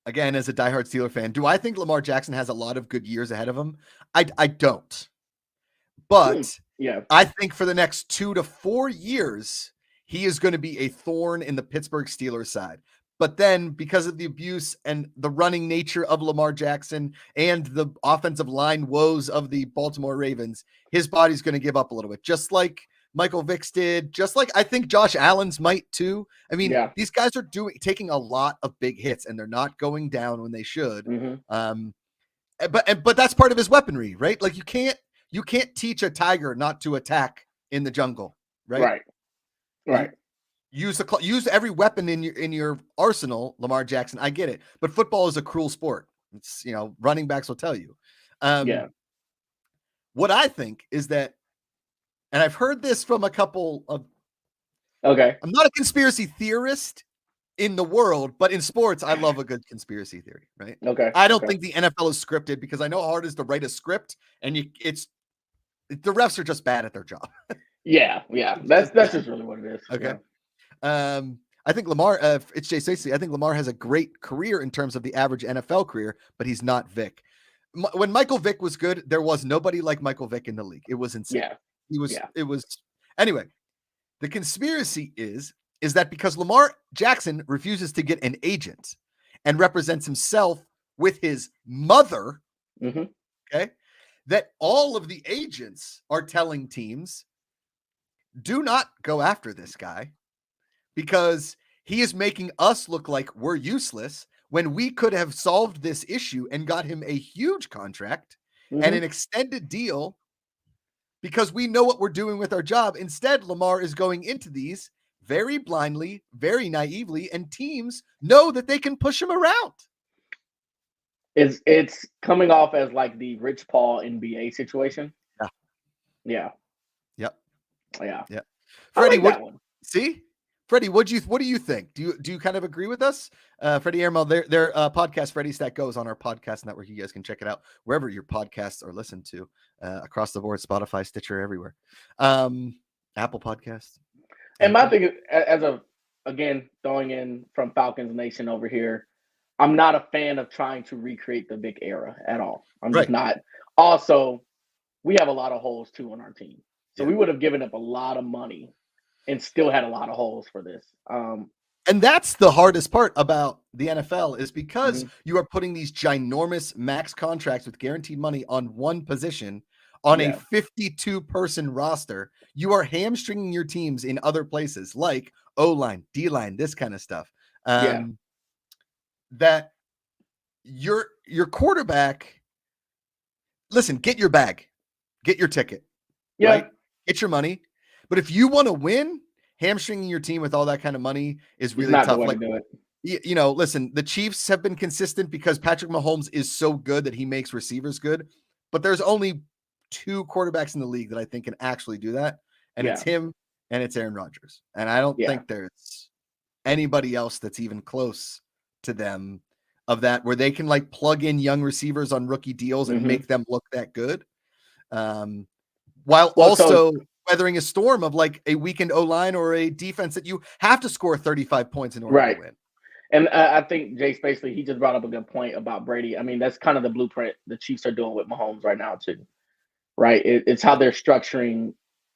again, as a diehard Steeler fan, do I think Lamar Jackson has a lot of good years ahead of him? I don't. But yeah, I think for the next 2 to 4 years, he is going to be a thorn in the Pittsburgh Steelers side. But then because of the abuse and the running nature of Lamar Jackson and the offensive line woes of the Baltimore Ravens, his body's going to give up a little bit, just like Michael Vick's did, just like I think Josh Allen's might too. I mean, these guys are taking a lot of big hits and they're not going down when they should. But that's part of his weaponry, right? Like you can't teach a tiger not to attack in the jungle, right? Right. Use every weapon in your arsenal, Lamar Jackson. I get it, but football is a cruel sport. It's running backs will tell you. What I think is that, and I've heard this from a couple of. Okay. I'm not a conspiracy theorist in the world, but in sports, I love a good conspiracy theory, right? Okay. I don't think the NFL is scripted because I know how hard it is to write a script, and the refs are just bad at their job. Yeah. That's just really what it is. Okay. I think Lamar, it's Jay Stacey. I think Lamar has a great career in terms of the average NFL career, but he's not Vic. When Michael Vick was good, there was nobody like Michael Vick in the league. It was insane. It was anyway. The conspiracy is that because Lamar Jackson refuses to get an agent and represents himself with his mother, okay, that all of the agents are telling teams, do not go after this guy because he is making us look like we're useless when we could have solved this issue and got him a huge contract and an extended deal because we know what we're doing with our job. Instead, Lamar is going into these very blindly, very naively, and teams know that they can push him around. It's coming off as like the Rich Paul NBA situation. Yeah. Freddie, Freddie, what do you think? Do you kind of agree with us? Freddie Airmail, their podcast, Freddie Stat Goes, on our podcast network. You guys can check it out wherever your podcasts are listened to, across the board, Spotify, Stitcher, everywhere. Apple Podcasts. And my thing is, again, throwing in from Falcons Nation over here, I'm not a fan of trying to recreate the Vic era at all. I'm just not. Also, we have a lot of holes too on our team. So we would have given up a lot of money and still had a lot of holes for this. And that's the hardest part about the NFL is because you are putting these ginormous max contracts with guaranteed money on one position on a 52-person roster. You are hamstringing your teams in other places like O-line, D-line, this kind of stuff. That your quarterback, listen, get your bag, get your ticket, right? Get your money. But if you want to win, hamstringing your team with all that kind of money is really tough. Like, listen, the Chiefs have been consistent because Patrick Mahomes is so good that he makes receivers good. But there's only 2 quarterbacks in the league that I think can actually do that. And it's him and it's Aaron Rodgers. And I don't think there's anybody else that's even close to them of that, where they can like plug in young receivers on rookie deals and make them look that good. While also weathering a storm of like a weakened O-line or a defense that you have to score 35 points in order to win. And I think Jay Spacely, he just brought up a good point about Brady. I mean, that's kind of the blueprint the Chiefs are doing with Mahomes right now too, right? It's how they're structuring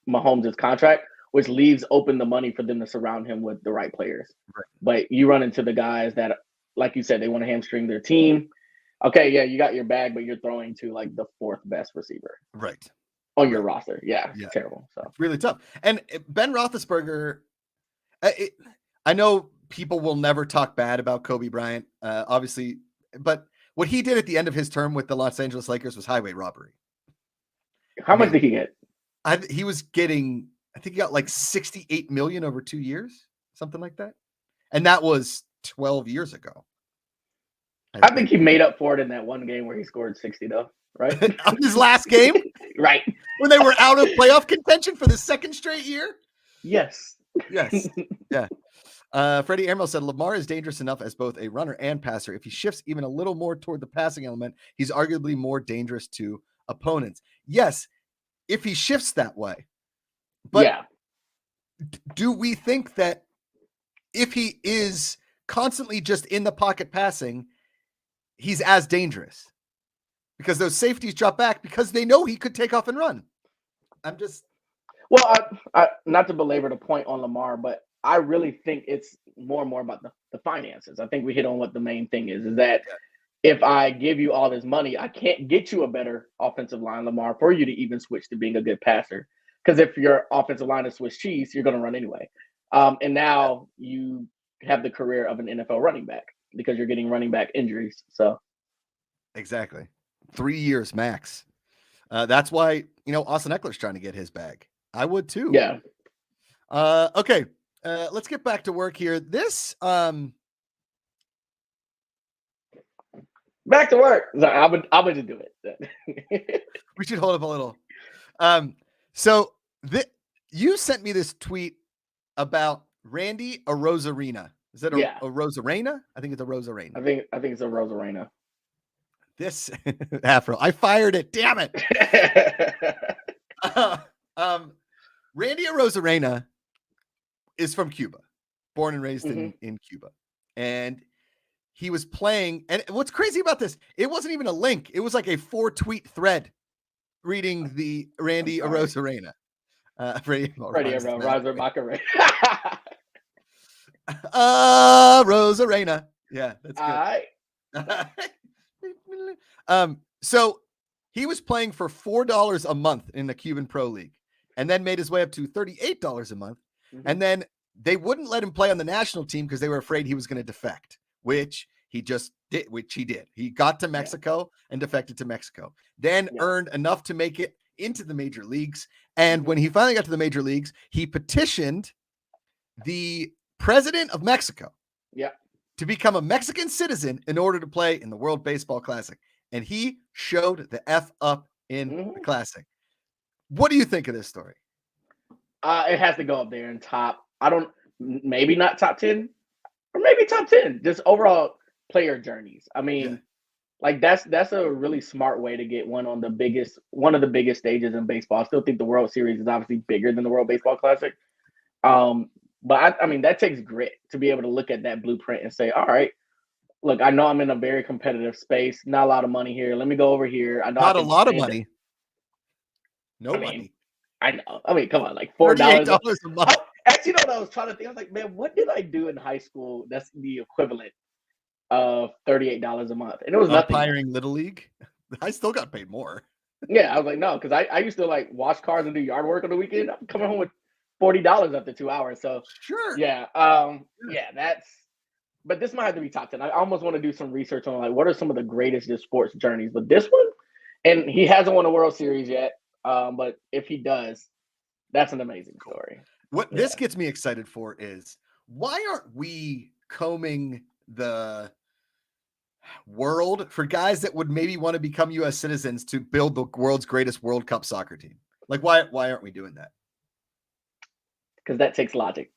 Mahomes' contract, which leaves open the money for them to surround him with the right players. Right. But you run into the guys that, like you said, they want to hamstring their team. Okay, yeah, you got your bag, but you're throwing to like the 4th best receiver. Right. On your roster. Yeah, terrible. So it's really tough. And Ben Roethlisberger, I know people will never talk bad about Kobe Bryant, obviously, but what he did at the end of his term with the Los Angeles Lakers was highway robbery. How much did he get? He was getting, I think he got like $68 million over 2 years, something like that. And that was 12 years ago. I think he made up for it in that one game where he scored 60 though, right? On his last game? Right. When they were out of playoff contention for the 2nd straight year? Yes. Yeah. Freddie Airmail said Lamar is dangerous enough as both a runner and passer. If he shifts even a little more toward the passing element, he's arguably more dangerous to opponents. Yes, if he shifts that way. But do we think that if he is constantly just in the pocket passing, he's as dangerous because those safeties drop back because they know he could take off and run. I'm just. Well, I not to belabor the point on Lamar, but I really think it's more and more about the finances. I think we hit on what the main thing is that if I give you all this money, I can't get you a better offensive line, Lamar, for you to even switch to being a good passer. Because if your offensive line is Swiss cheese, you're going to run anyway. And now you have the career of an NFL running back because you're getting running back injuries. So exactly 3 years max. That's why, Austin Eckler's trying to get his bag. I would too. Yeah. Okay. Let's get back to work here. This, back to work. I would just do it. We should hold up a little. So you sent me this tweet about Randy Arozarena. Is that a Rosarena? I think it's a Rosarena. I think it's a Rosarena. This afro. I fired it. Damn it. Randy Arozarena is from Cuba, born and raised in Cuba. And he was playing. And what's crazy about this, it wasn't even a link. It was like a 4-tweet thread reading the Randy Arozarena. Rosarena. Yeah, that's good. So he was playing for $4 a month in the Cuban Pro League and then made his way up to $38 a month. And then they wouldn't let him play on the national team because they were afraid he was going to defect, which he did. He got to Mexico and defected to Mexico, then earned enough to make it into the major leagues. And when he finally got to the major leagues, he petitioned the president of Mexico to become a Mexican citizen in order to play in the World Baseball Classic. And he showed the F up in the Classic. What do you think of this story? It has to go up there in top. Maybe not top 10 or maybe top 10, just overall player journeys. I mean, like that's a really smart way to get one of the biggest stages in baseball. I still think the World Series is obviously bigger than the World Baseball Classic. But I mean, that takes grit to be able to look at that blueprint and say, all right, look, I know I'm in a very competitive space, not a lot of money here. Let me go over here. I know not a lot of money. No money. I know. I mean, come on, like $4 a month. Actually, what I was trying to think, I was like, man, what did I do in high school that's the equivalent of $38 a month? And it was nothing. Umpiring Little League. I still got paid more. Yeah, I was like, no, because I used to like wash cars and do yard work on the weekend. I'm coming home with $40 after 2 hours. So sure. Yeah. But this might have to be top 10. I almost want to do some research on like what are some of the greatest sports journeys. But this one, and he hasn't won a World Series yet. But if he does, that's an amazing story. What this gets me excited for is why aren't we combing the world for guys that would maybe want to become U.S. citizens to build the world's greatest World Cup soccer team? Like, why aren't we doing that? Because that takes logic.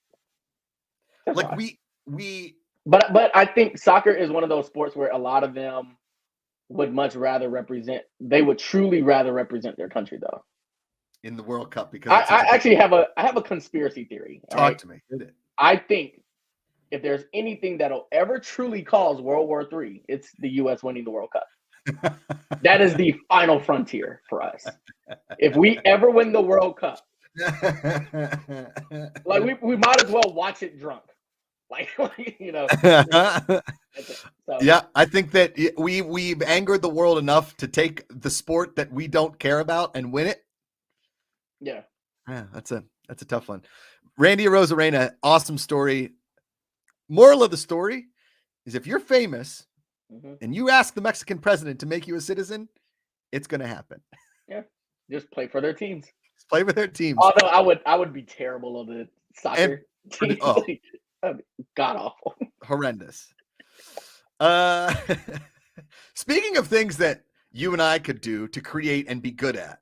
That's like why. But I think soccer is one of those sports where a lot of them would much rather represent. They would truly rather represent their country, though. In the World Cup, because I actually have a conspiracy theory. Talk to me. Hit it. I think if there's anything that'll ever truly cause World War III, it's the U.S. winning the World Cup. That is the final frontier for us. If we ever win the World Cup, like we might as well watch it drunk. Like you know. So. Yeah, I think that we've angered the world enough to take the sport that we don't care about and win it. Yeah, that's a tough one. Randy Arozarena, awesome story. Moral of the story is if you're famous and you ask the Mexican president to make you a citizen, it's going to happen. Yeah, just play for their teams. Just play for their teams. Although I would be terrible on the soccer team. God awful. Horrendous. Speaking of things that you and I could do to create and be good at,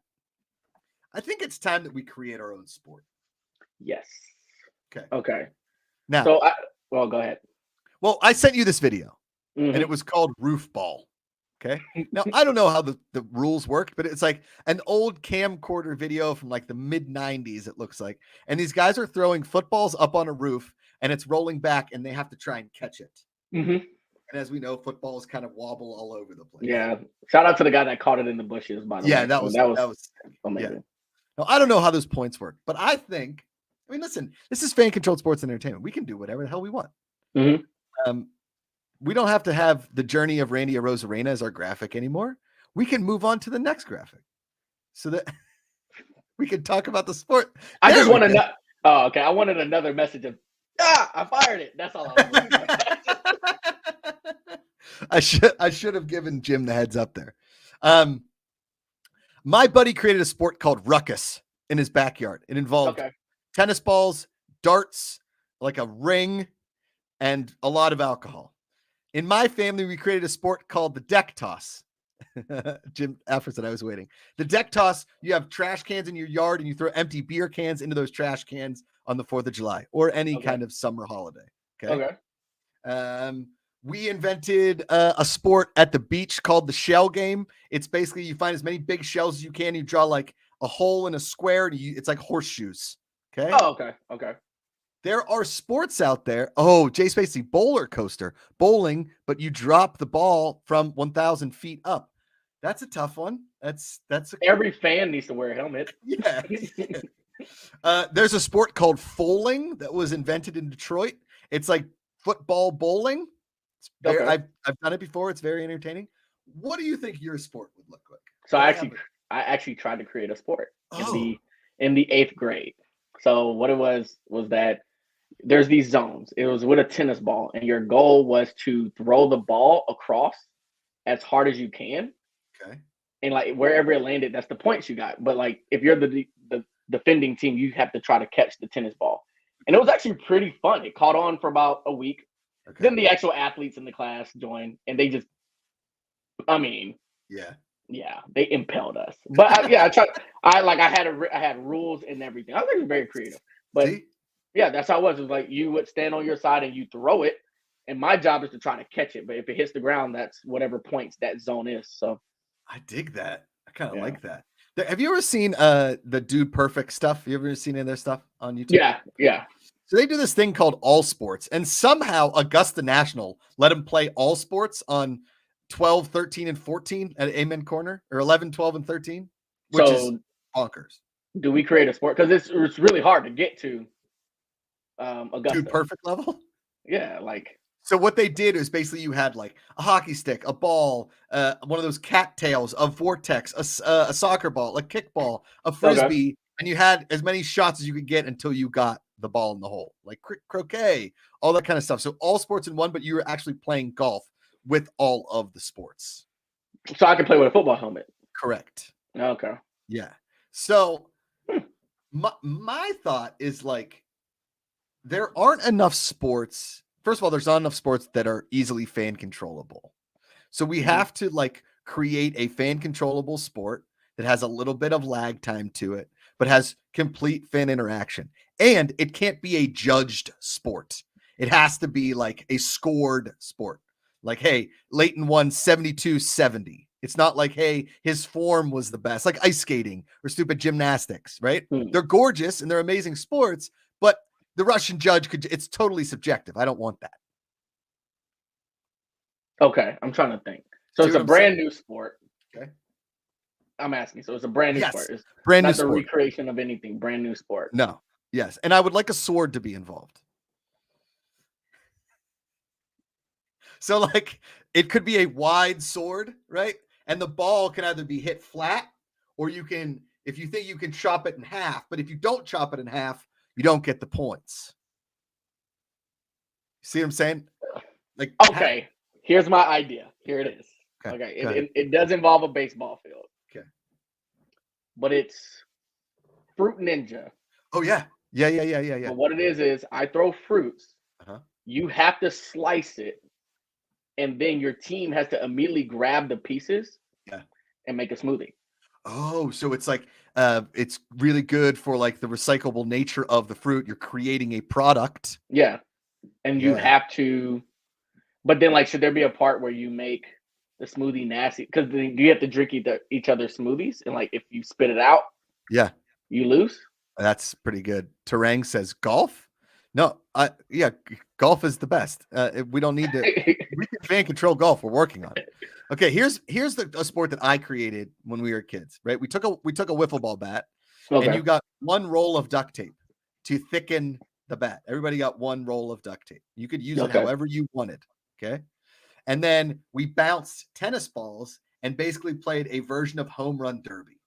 I think it's time that we create our own sport. Yes. Okay. Now, go ahead. Well, I sent you this video, and it was called Roof Ball. Okay. Now, I don't know how the rules work, but it's like an old camcorder video from like the mid-90s, it looks like. And these guys are throwing footballs up on a roof, and it's rolling back, and they have to try and catch it. And as we know, footballs kind of wobble all over the place. Yeah. Shout out to the guy that caught it in the bushes, by the way. Yeah, that was amazing. Yeah. Now, I don't know how those points work, but I mean, listen, this is fan-controlled sports and entertainment. We can do whatever the hell we want. Mm-hmm. We don't have to have the journey of Randy Arozarena as our graphic anymore. We can move on to the next graphic so that we can talk about the sport. I just want to know. Oh, okay. I wanted another message of, I fired it. That's all I wanted. I should have given Jim the heads up there. My buddy created a sport called Ruckus in his backyard. It involved tennis balls, darts, like a ring, and a lot of alcohol. In my family, we created a sport called the deck toss. Jim Affer said I was waiting. The deck toss, you have trash cans in your yard and you throw empty beer cans into those trash cans on the 4th of July or any kind of summer holiday. Okay. We invented a sport at the beach called the shell game. It's basically you find as many big shells as you can. You draw like a hole in a square. And it's like horseshoes. Okay. Oh, okay. There are sports out there. Oh, Jay Spacey, bowler coaster, bowling, but you drop the ball from 1,000 feet up. That's a tough one. Every fan needs to wear a helmet. Yeah. There's a sport called foaling that was invented in Detroit. It's like football bowling. I've done it before. It's very entertaining. What do you think your sport would look like? So I actually tried to create a sport in the 8th grade. So what it was that there's these zones. It was with a tennis ball, and your goal was to throw the ball across as hard as you can. Okay. And like wherever it landed, that's the points you got. But like if you're the defending team, you have to try to catch the tennis ball. And it was actually pretty fun. It caught on for about a week. Okay. Then the actual athletes in the class joined, and they just, yeah, they impelled us. But I tried. I had rules and everything. I think it was very creative. But yeah, that's how it was. It was like you would stand on your side and you throw it, and my job is to try to catch it. But if it hits the ground, that's whatever points that zone is. So I dig that. I kind of like that. Have you ever seen the Dude Perfect stuff? You ever seen any of their stuff on YouTube? Yeah. So they do this thing called All Sports, and somehow Augusta National let them play All Sports on 12, 13, and 14 at Amen Corner, or 11, 12, and 13, which is bonkers. Do we create a sport? Because it's really hard to get to Augusta. Dude Perfect level? Yeah, like. So what they did is basically you had like a hockey stick, a ball, one of those cattails, a vortex, a soccer ball, a kickball, a frisbee, and you had as many shots as you could get until you got the ball in the hole, like croquet, all that kind of stuff. So all sports in one, but you were actually playing golf with all of the sports. So I can play with a football helmet. Correct. Okay. Yeah. So my thought is like, there aren't enough sports. First of all, there's not enough sports that are easily fan controllable. So we have to like create a fan controllable sport that has a little bit of lag time to it, but has complete fan interaction. And it can't be a judged sport. It has to be like a scored sport. Like, hey, Leighton won 72-70. It's not like, hey, his form was the best, like ice skating or stupid gymnastics, right? They're gorgeous and they're amazing sports, but the Russian judge it's totally subjective. I don't want that. Okay, I'm trying to think. So it's a brand new sport. Okay. I'm asking. So it's a brand new sport. It's brand new not the sport. recreation of anything. Brand new sport. No. Yes. And I would like a sword to be involved. So like it could be a wide sword, right? And the ball can either be hit flat or you can, if you think you can chop it in half, but if you don't chop it in half, you don't get the points. See what I'm saying? Like, okay, here's my idea. Here it is. Okay. It does involve a baseball field. Okay. But it's Fruit Ninja. Oh, yeah. Yeah. But what it is I throw fruits. Uh-huh. You have to slice it. And then your team has to immediately grab the pieces and make a smoothie. Oh, so it's like it's really good for like the recyclable nature of the fruit. You're creating a product. Yeah. And you have to, but then like, should there be a part where you make the smoothie nasty? Because then you have to drink each other's smoothies. And like, if you spit it out, you lose. That's pretty good. Terang says golf. No, golf is the best. We don't need to. We can fan control golf. We're working on it. Okay, here's a sport that I created when we were kids. Right, we took a wiffle ball bat, and you got one roll of duct tape to thicken the bat. Everybody got one roll of duct tape. You could use it however you wanted. Okay, and then we bounced tennis balls and basically played a version of home run derby.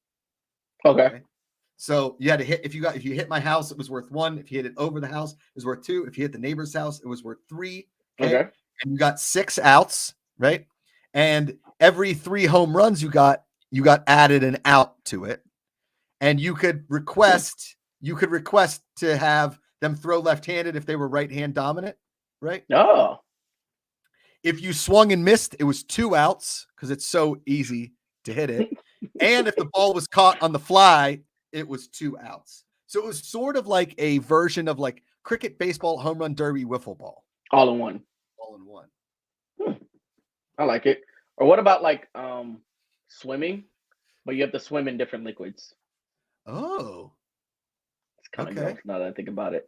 Okay. So you had to hit, if you hit my house, it was worth 1. If you hit it over the house, it was worth 2. If you hit the neighbor's house, it was worth 3. Okay. And you got 6 outs, right? And every 3 home runs you got added an out to it. And you could request to have them throw left-handed if they were right-hand dominant, right? Oh. If you swung and missed, it was 2 outs because it's so easy to hit it. And if the ball was caught on the fly, it was 2 outs. So it was sort of like a version of like cricket, baseball, home run derby, wiffle ball. All in one. I like it. Or what about like swimming, but you have to swim in different liquids? Oh. It's kind of gross now that I think about it.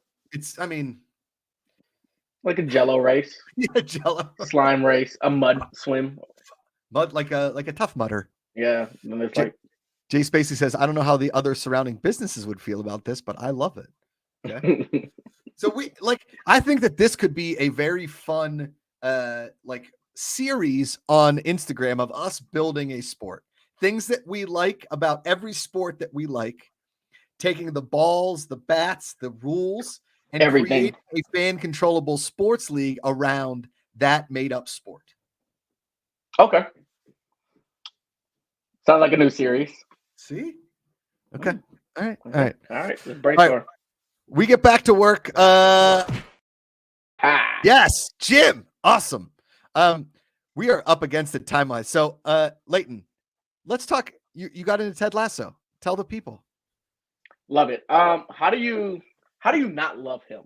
Like a Jello race. Yeah, Jello. Slime race, a mud swim. Mud like a Tough Mudder. Yeah. And there's like Jay Spacey says, I don't know how the other surrounding businesses would feel about this, but I love it. Okay. So I think that this could be a very fun, series on Instagram of us building a sport. Things that we like about every sport that we like, taking the balls, the bats, the rules, and everything. Create a fan controllable sports league around that made up sport. Okay. Sounds like a new series. See? Okay. All right. Let's brainstorm. Right. We get back to work. Yes, Jim. Awesome. We are up against it time-wise. So, Leighton, let's talk. You got into Ted Lasso. Tell the people. Love it. How do you not love him?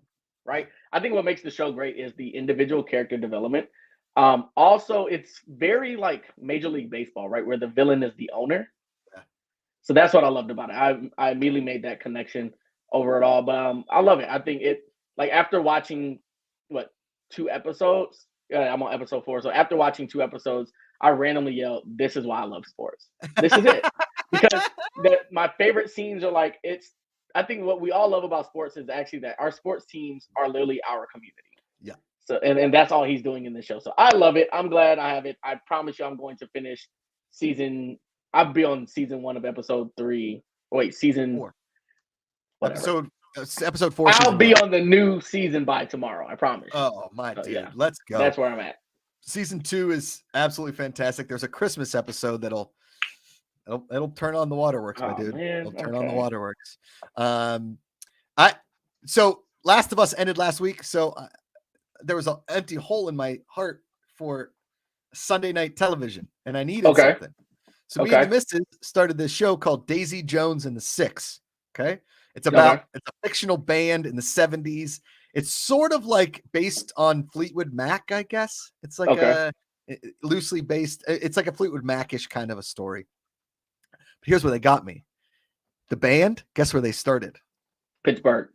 Right. I think what makes the show great is the individual character development. Also, it's very like Major League Baseball, right, where the villain is the owner. So that's what I loved about it. I immediately made that connection over it all. But I love it. I think it, like, after watching 2 episodes, I'm on episode 4. So after watching 2 episodes, I randomly yelled, "This is why I love sports. This is it." Because my favorite scenes are like, I think what we all love about sports is actually that our sports teams are literally our community. Yeah. So and that's all he's doing in this show. So I love it. I'm glad I have it. I promise you I'm going to finish I'll be on season 1 of episode 3. Season 4. Episode 4. I'll be on the new season by tomorrow. I promise. Oh my dude, yeah. Let's go. That's where I'm at. Season 2 is absolutely fantastic. There's a Christmas episode it'll turn on the waterworks, my dude. Man. It'll turn on the waterworks. So Last of Us ended last week, so there was an empty hole in my heart for Sunday night television, and I needed something. So me and the missus started this show called Daisy Jones and the Six. Okay. It's a fictional band in the 70s. It's sort of like based on Fleetwood Mac, I guess. It's like loosely based. It's like a Fleetwood Mac-ish kind of a story. But here's where they got me. The band, guess where they started? Pittsburgh.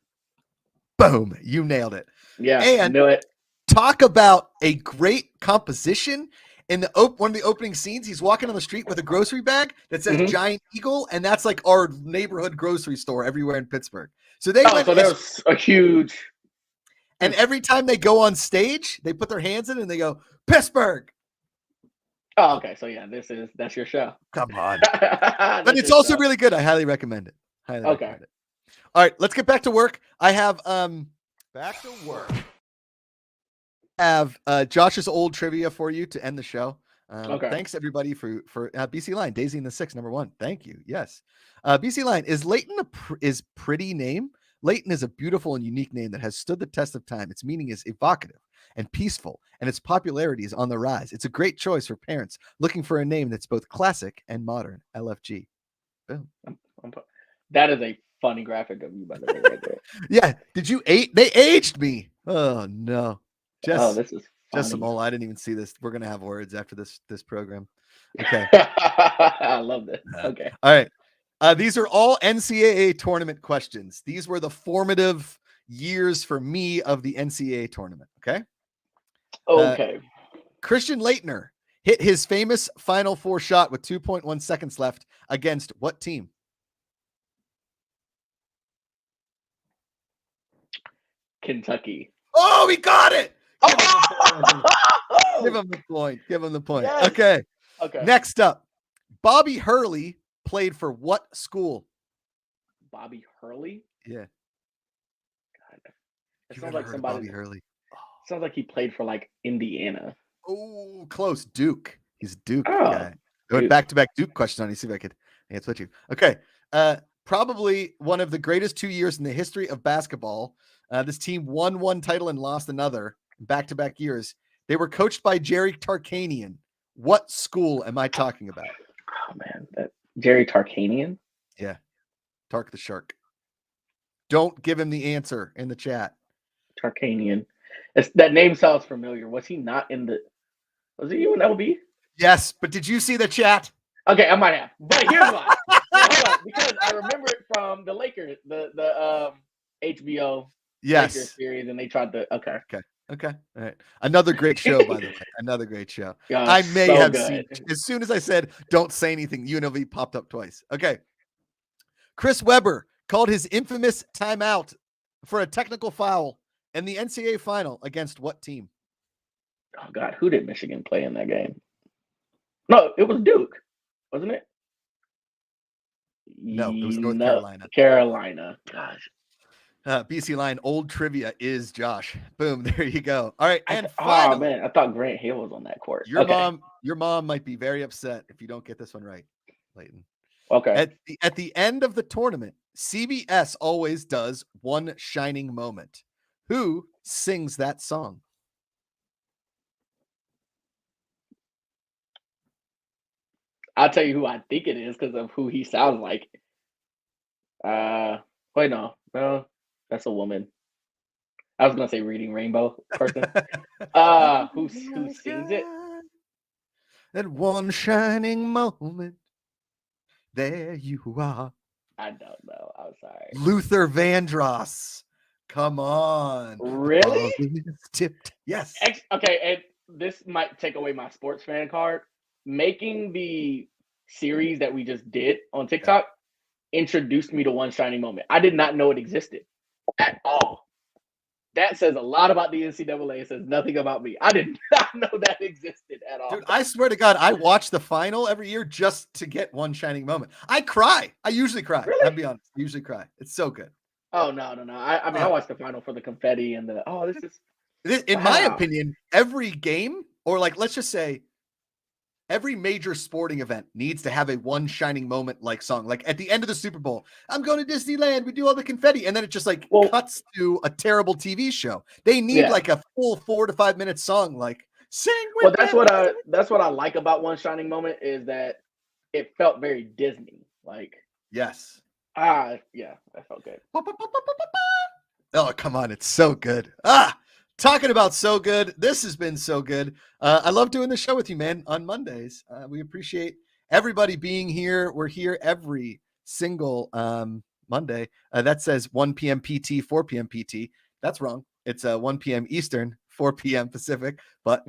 Boom. You nailed it. Yeah. And knew it. Talk about a great composition. In one of the opening scenes, he's walking on the street with a grocery bag that says Giant Eagle, and that's like our neighborhood grocery store everywhere in Pittsburgh. So there's a huge. And every time they go on stage, they put their hands in and they go, Pittsburgh. Oh, okay. So yeah, that's your show. Come on. But it's also really good. I highly recommend it. Recommend it. All right, let's get back to work. I have back to work. Have Josh's old trivia for you to end the show. Thanks everybody for BC Line, Daisy and the Six, number 1. Thank you. Yes. BC Line, is Leighton is pretty name? Leighton is a beautiful and unique name that has stood the test of time. Its meaning is evocative and peaceful, and its popularity is on the rise. It's a great choice for parents looking for a name that's both classic and modern. LFG. Boom. That is a funny graphic of you, by the way, right there. Yeah. They aged me. Oh no. This is just some old. I didn't even see this. We're gonna have words after this program. Okay. I love that. Okay. All right. These are all NCAA tournament questions. These were the formative years for me of the NCAA tournament. Okay. Okay. Christian Leitner hit his famous Final Four shot with 2.1 seconds left against what team? Kentucky. Oh, he got it. Oh! Give him the point. Give him the point. Yes. Okay. Okay. Next up, Bobby Hurley played for what school? Bobby Hurley? Yeah. God. It You sounds ever like heard of somebody. Bobby Hurley? Sounds like he played for like Indiana. Oh, close. Duke. He's a Duke Oh, guy. I went back-to-back Duke question on you. See if I could switch you. Okay. Probably one of the greatest 2 years in the history of basketball. This team won one title and lost another back-to-back years. They were coached by Jerry Tarkanian. What school am I talking about? Oh man, that Jerry Tarkanian. Yeah, Tark the Shark. Don't give him the answer in the chat. Tarkanian. That name sounds familiar. Was he not in the? Was he UNLV? Yes, but did you see the chat? Okay, I might have. But here's why. Hold on, because I remember it from the Lakers, the HBO Lakers series, and they tried to. Okay. All right. Another great show, by the way. Another great show. Yeah, I may so have good. seen, as soon as I said, don't say anything, UNLV popped up twice. Okay. Chris Webber called his infamous timeout for a technical foul in the NCAA final against what team? Oh, God. Who did Michigan play in that game? No, it was Duke, wasn't it? No, it was North Carolina. Carolina. Gosh. BC Line, old trivia is Josh. Boom, there you go. All right, and finally, oh man, I thought Grant Hill was on that court. Your mom might be very upset if you don't get this one right, Leighton. Okay. At the end of the tournament, CBS always does One Shining Moment. Who sings that song? I'll tell you who I think it is because of who he sounds like. Wait, no, that's a woman. I was gonna say Reading Rainbow person. Who sings it? That one shining moment. There you are. I don't know. I'm sorry. Luther Vandross. Come on. Really? Tipped. Yes. Okay, and this might take away my sports fan card. Making the series that we just did on TikTok introduced me to One Shining Moment. I did not know it existed at all. That says a lot about the NCAA. It says nothing about me. I did not know that existed at all. Dude, I swear to God, I watch the final every year just to get One Shining Moment. I cry. I usually cry. Really? I'll be honest. I usually cry. It's so good. Oh, no. I mean, I watched the final for the confetti and In my opinion, every game, or like, let's just say, every major sporting event needs to have a One Shining Moment like song. Like at the end of the Super Bowl, I'm going to Disneyland. We do all the confetti. And then it just cuts to a terrible TV show. They need like a full 4 to 5 minute song. Like sing with that's what I like about One Shining Moment is that it felt very Disney. Like, yes. Yeah, that felt good. Oh, come on. It's so good. Talking about so good. This has been so good. I love doing the show with you, man, on Mondays. We appreciate everybody being here. We're here every single Monday. That says 1 p.m. PT, 4 p.m. PT. That's wrong. It's 1 p.m. Eastern, 4 p.m. Pacific, but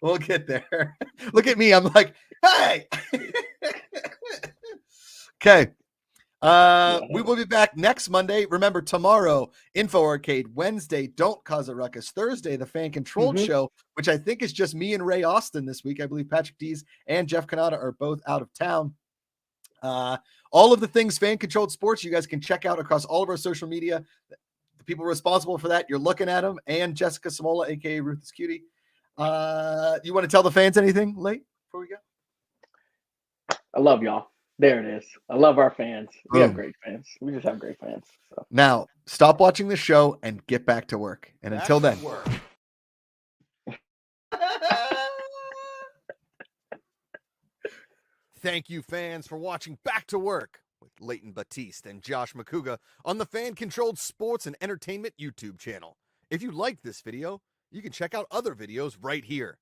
we'll get there. Look at me. I'm like, hey. Okay. We will be back next Monday. Remember, tomorrow, Info Arcade. Wednesday, Don't Cause a Ruckus. Thursday, the Fan Controlled Show, which I think is just me and Ray Austin this week. I believe Patrick Dees and Jeff Kanata are both out of town. All of the things Fan Controlled Sports, you guys can check out across all of our social media. The people responsible for that, you're looking at them, and Jessica Samola, aka Ruthless Cutie. You want to tell the fans anything, Late, before we go? I love y'all. There it is. I love our fans. We have great fans. We just have great fans. So. Now, stop watching the show and get back to work. And until then. Thank you, fans, for watching Back to Work with Leighton Batiste and Josh Macuga on the Fan Controlled Sports and Entertainment YouTube channel. If you liked this video, you can check out other videos right here.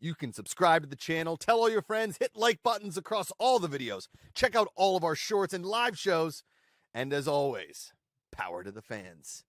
You can subscribe to the channel, tell all your friends, hit like buttons across all the videos, check out all of our shorts and live shows, and as always, Power to the fans.